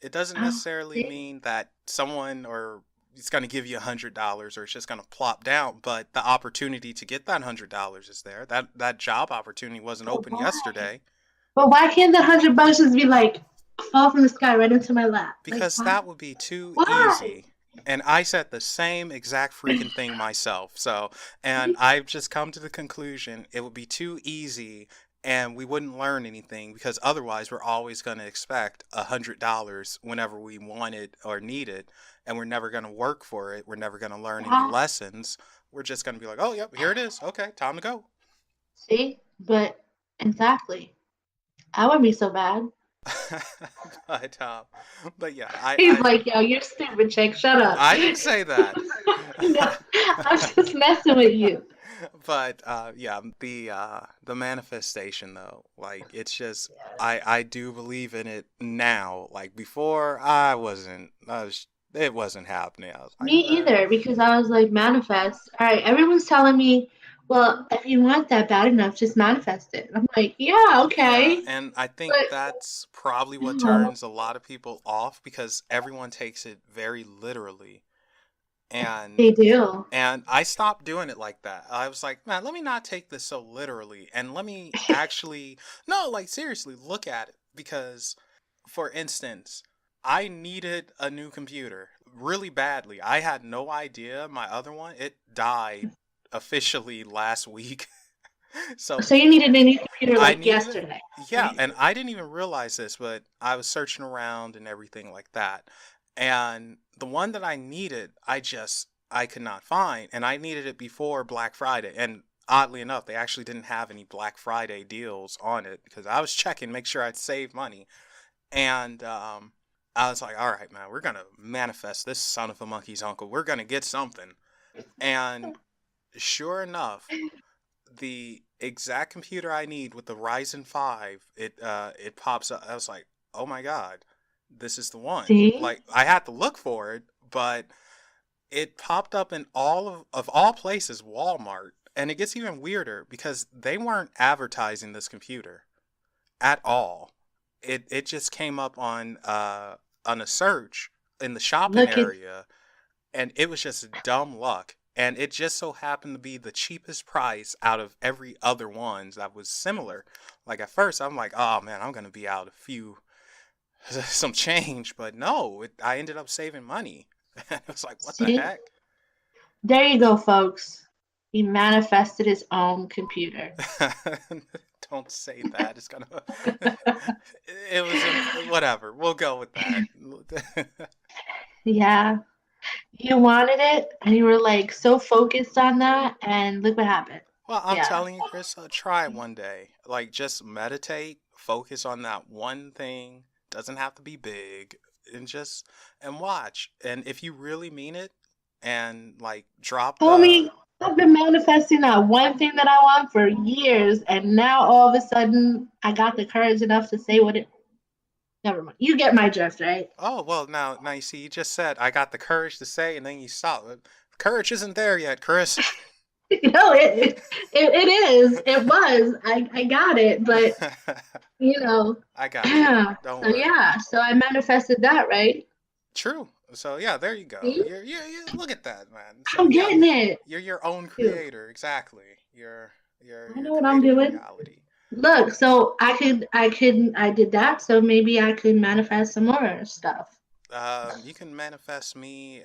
S1: It doesn't
S2: Oh,
S1: necessarily
S2: see?
S1: mean that someone or it's going to give you $100 or it's just going to plop down, but the opportunity to get that $100 is there. That job opportunity wasn't
S2: But
S1: open
S2: why?
S1: yesterday,
S2: But why can't that $100 just be like fall from the sky right into my lap? Like
S1: because
S2: why?
S1: that would be too
S2: Why?
S1: easy. And I said the same exact freaking thing myself. So, and I've just come to the conclusion it would be too easy and we wouldn't learn anything, because otherwise we're always going to expect $100 whenever we want it or need it, and we're never going to work for it. We're never going to learn any
S2: Why?
S1: lessons. We're just going to be like, oh, yep, here it is. Okay, time to go.
S2: See? But exactly. I wouldn't be so bad.
S1: but yeah,
S2: He's like, yo, you're stupid, chick. Shut up.
S1: I didn't say that.
S2: No, I'm just messing with you.
S1: But yeah, the manifestation though, like it's just I do believe in it now. Like before, it wasn't happening. I was like,
S2: Me either, because I was like, manifest. All right, everyone's telling me, well, if you want that bad enough, just manifest it. I'm like, yeah,
S1: yeah,
S2: okay.
S1: and I think
S2: But
S1: that's probably what
S2: no,
S1: turns a lot of people off because everyone takes it very literally. And
S2: they do.
S1: I stopped doing it like that. I was like, man, let me not take this so literally and let me actually no, like seriously, look at it because for instance, I needed a new computer really badly. I had no idea my other one, it died officially last week. So
S2: So you needed a new computer
S1: I
S2: like
S1: needed it.
S2: yesterday,
S1: Yeah,
S2: right?
S1: and I didn't even realize this, but I was searching around and everything like that. And the one that I needed, I could not find, and I needed it before Black Friday. And oddly enough, they actually didn't have any Black Friday deals on it because I was checking, make sure I'd save money. And I was like, all right, man, we're gonna manifest this son of a monkey's uncle. We're gonna get something. And sure enough, the exact computer I need with the Ryzen 5, it pops up. I was like, "Oh my god, this is the one."
S2: See?
S1: Like I had to look for it, but it popped up in all of all places, Walmart. And it gets even weirder because they weren't advertising this computer at all. It just came up on a search in the shopping
S2: Look at
S1: area and it was just dumb luck. And it just so happened to be the cheapest price out of every other ones that was similar. Like at first, I'm like, oh man, I'm gonna be out a few, some change, but no, I ended up saving money. And it was like, what the
S2: see.
S1: heck?
S2: There you go, folks. He manifested his own computer.
S1: Don't say that. It's gonna. It was whatever. We'll go with that.
S2: Yeah. You wanted it, and you were like so focused on that, and look what happened.
S1: Well, I'm
S2: Yeah.
S1: telling you, Chris, try it one day. Like, just meditate, focus on that one thing. Doesn't have to be big, and just and watch. And if you really mean it, and like drop the
S2: Homie, I've been manifesting that one thing that I want for years, and now all of a sudden I got the courage enough to say what it. Never mind. You get my drift, right?
S1: oh well, now you see, you just said I got the courage to say, and then you stop. Courage isn't there yet, Chris.
S2: No, it is. It was. I got it, but you know,
S1: I got you.
S2: yeah.
S1: Don't
S2: So
S1: worry.
S2: yeah, so I manifested that, right?
S1: True. So yeah, there you go.
S2: See?
S1: You're look at that, man. So
S2: I'm
S1: yeah,
S2: getting it.
S1: you're your own
S2: Dude,
S1: creator. Exactly. You're
S2: I
S1: you're
S2: know what I'm
S1: creating
S2: doing.
S1: reality.
S2: Look, so I did that, so maybe I could manifest some more stuff.
S1: You can manifest me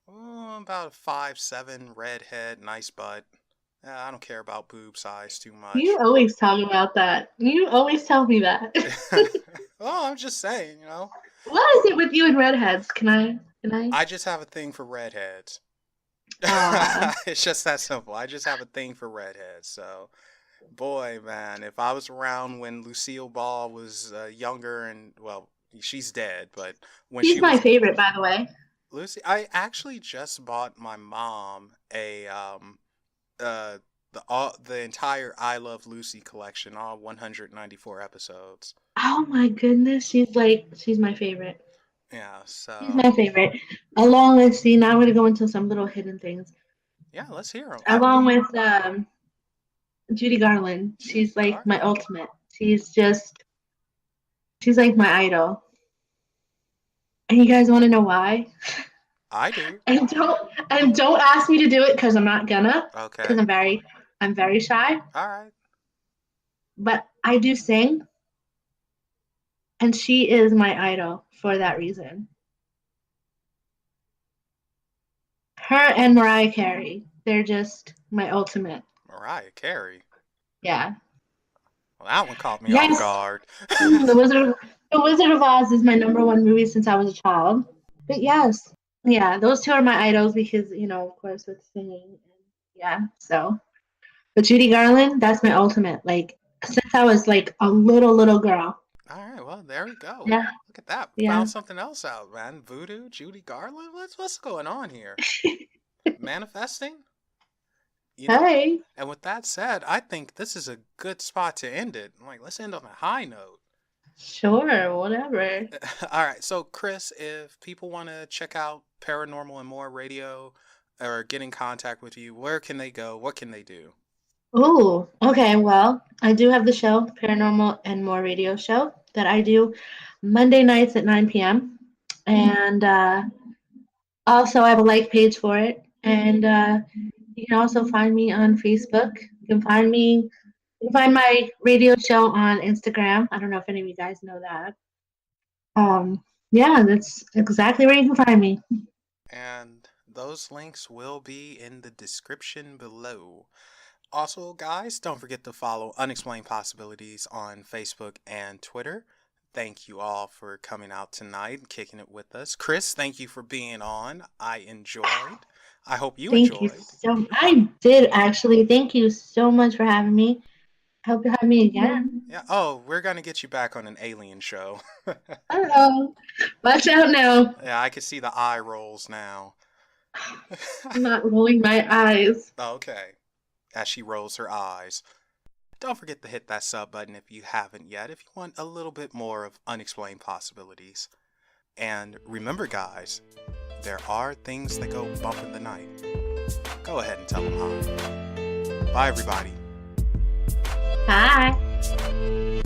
S1: about a 5'7" redhead, nice butt. I don't care about boob size too
S2: You
S1: much.
S2: always talk about that. You always tell me that.
S1: Well, I'm just saying.
S2: What is it with you and redheads? Can I? Can I?
S1: I just have a thing for redheads.
S2: Uh,
S1: It's just that simple. I just have a thing for redheads. So, boy, man, if I was around when Lucille Ball was younger and, well, she's dead, but when
S2: she's
S1: she
S2: my
S1: was
S2: favorite, by the way.
S1: Lucy, I actually just bought my mom a the entire I Love Lucy collection, all 194 episodes.
S2: Oh my goodness, she's my favorite.
S1: Yeah,
S2: She's
S1: so
S2: my favorite. Along with, see, now I'm gonna go into some little hidden things.
S1: yeah, let's hear them.
S2: Along with Judy Garland,
S1: Judy
S2: she's like my
S1: Garland.
S2: ultimate. She's like my idol. And you guys want to know why?
S1: I do.
S2: And don't ask me to do it because I'm not gonna, because
S1: Okay.
S2: I'm very shy.
S1: All right.
S2: But I do sing, and she is my idol for that reason. Her and Mariah Carey, they're just my ultimate.
S1: Mariah Carey.
S2: Yeah.
S1: Well, that one caught me off
S2: Yes,
S1: guard.
S2: The Wizard of Oz is my number one movie since I was a child. But yes, yeah, those two are my idols because of course, with singing. And yeah, so. But Judy Garland, that's my ultimate. Like since I was like a little girl.
S1: Well, there we go.
S2: Yeah,
S1: Look at that.
S2: yeah.
S1: Found something else out, man. Voodoo, Judy Garland. What's going on here? Manifesting? You know,
S2: Hey.
S1: and with that said, I think this is a good spot to end it. Like, let's end on a high note.
S2: Sure, whatever.
S1: All right. So, Chris, if people want to check out Paranormal and More Radio or get in contact with you, where can they go? What can they do?
S2: Ooh, okay. Well, I do have the show, Paranormal and More Radio Show, that I do Monday nights at 9 p.m. And also, I have a like page for it. And you can also find me on Facebook. You can find my radio show on Instagram. I don't know if any of you guys know that. Yeah, that's exactly where you can find me.
S1: And those links will be in the description below. Also, guys, don't forget to follow Unexplained Possibilities on Facebook and Twitter. Thank you all for coming out tonight and kicking it with us. Chris, thank you for being on. I enjoyed. I hope you
S2: Thank you
S1: enjoyed.
S2: so. I did actually. Thank you so much for having me. I hope you have me again.
S1: Yeah. Oh, we're going to get you back on an alien show.
S2: Hello. Watch out now.
S1: Yeah, I can see the eye rolls now.
S2: I'm not rolling my eyes.
S1: Okay. As she rolls her eyes. Don't forget to hit that sub button if you haven't yet, if you want a little bit more of Unexplained Possibilities. And remember, guys, there are things that go bump in the night. Go ahead and tell them hi. Bye, everybody.
S2: Bye.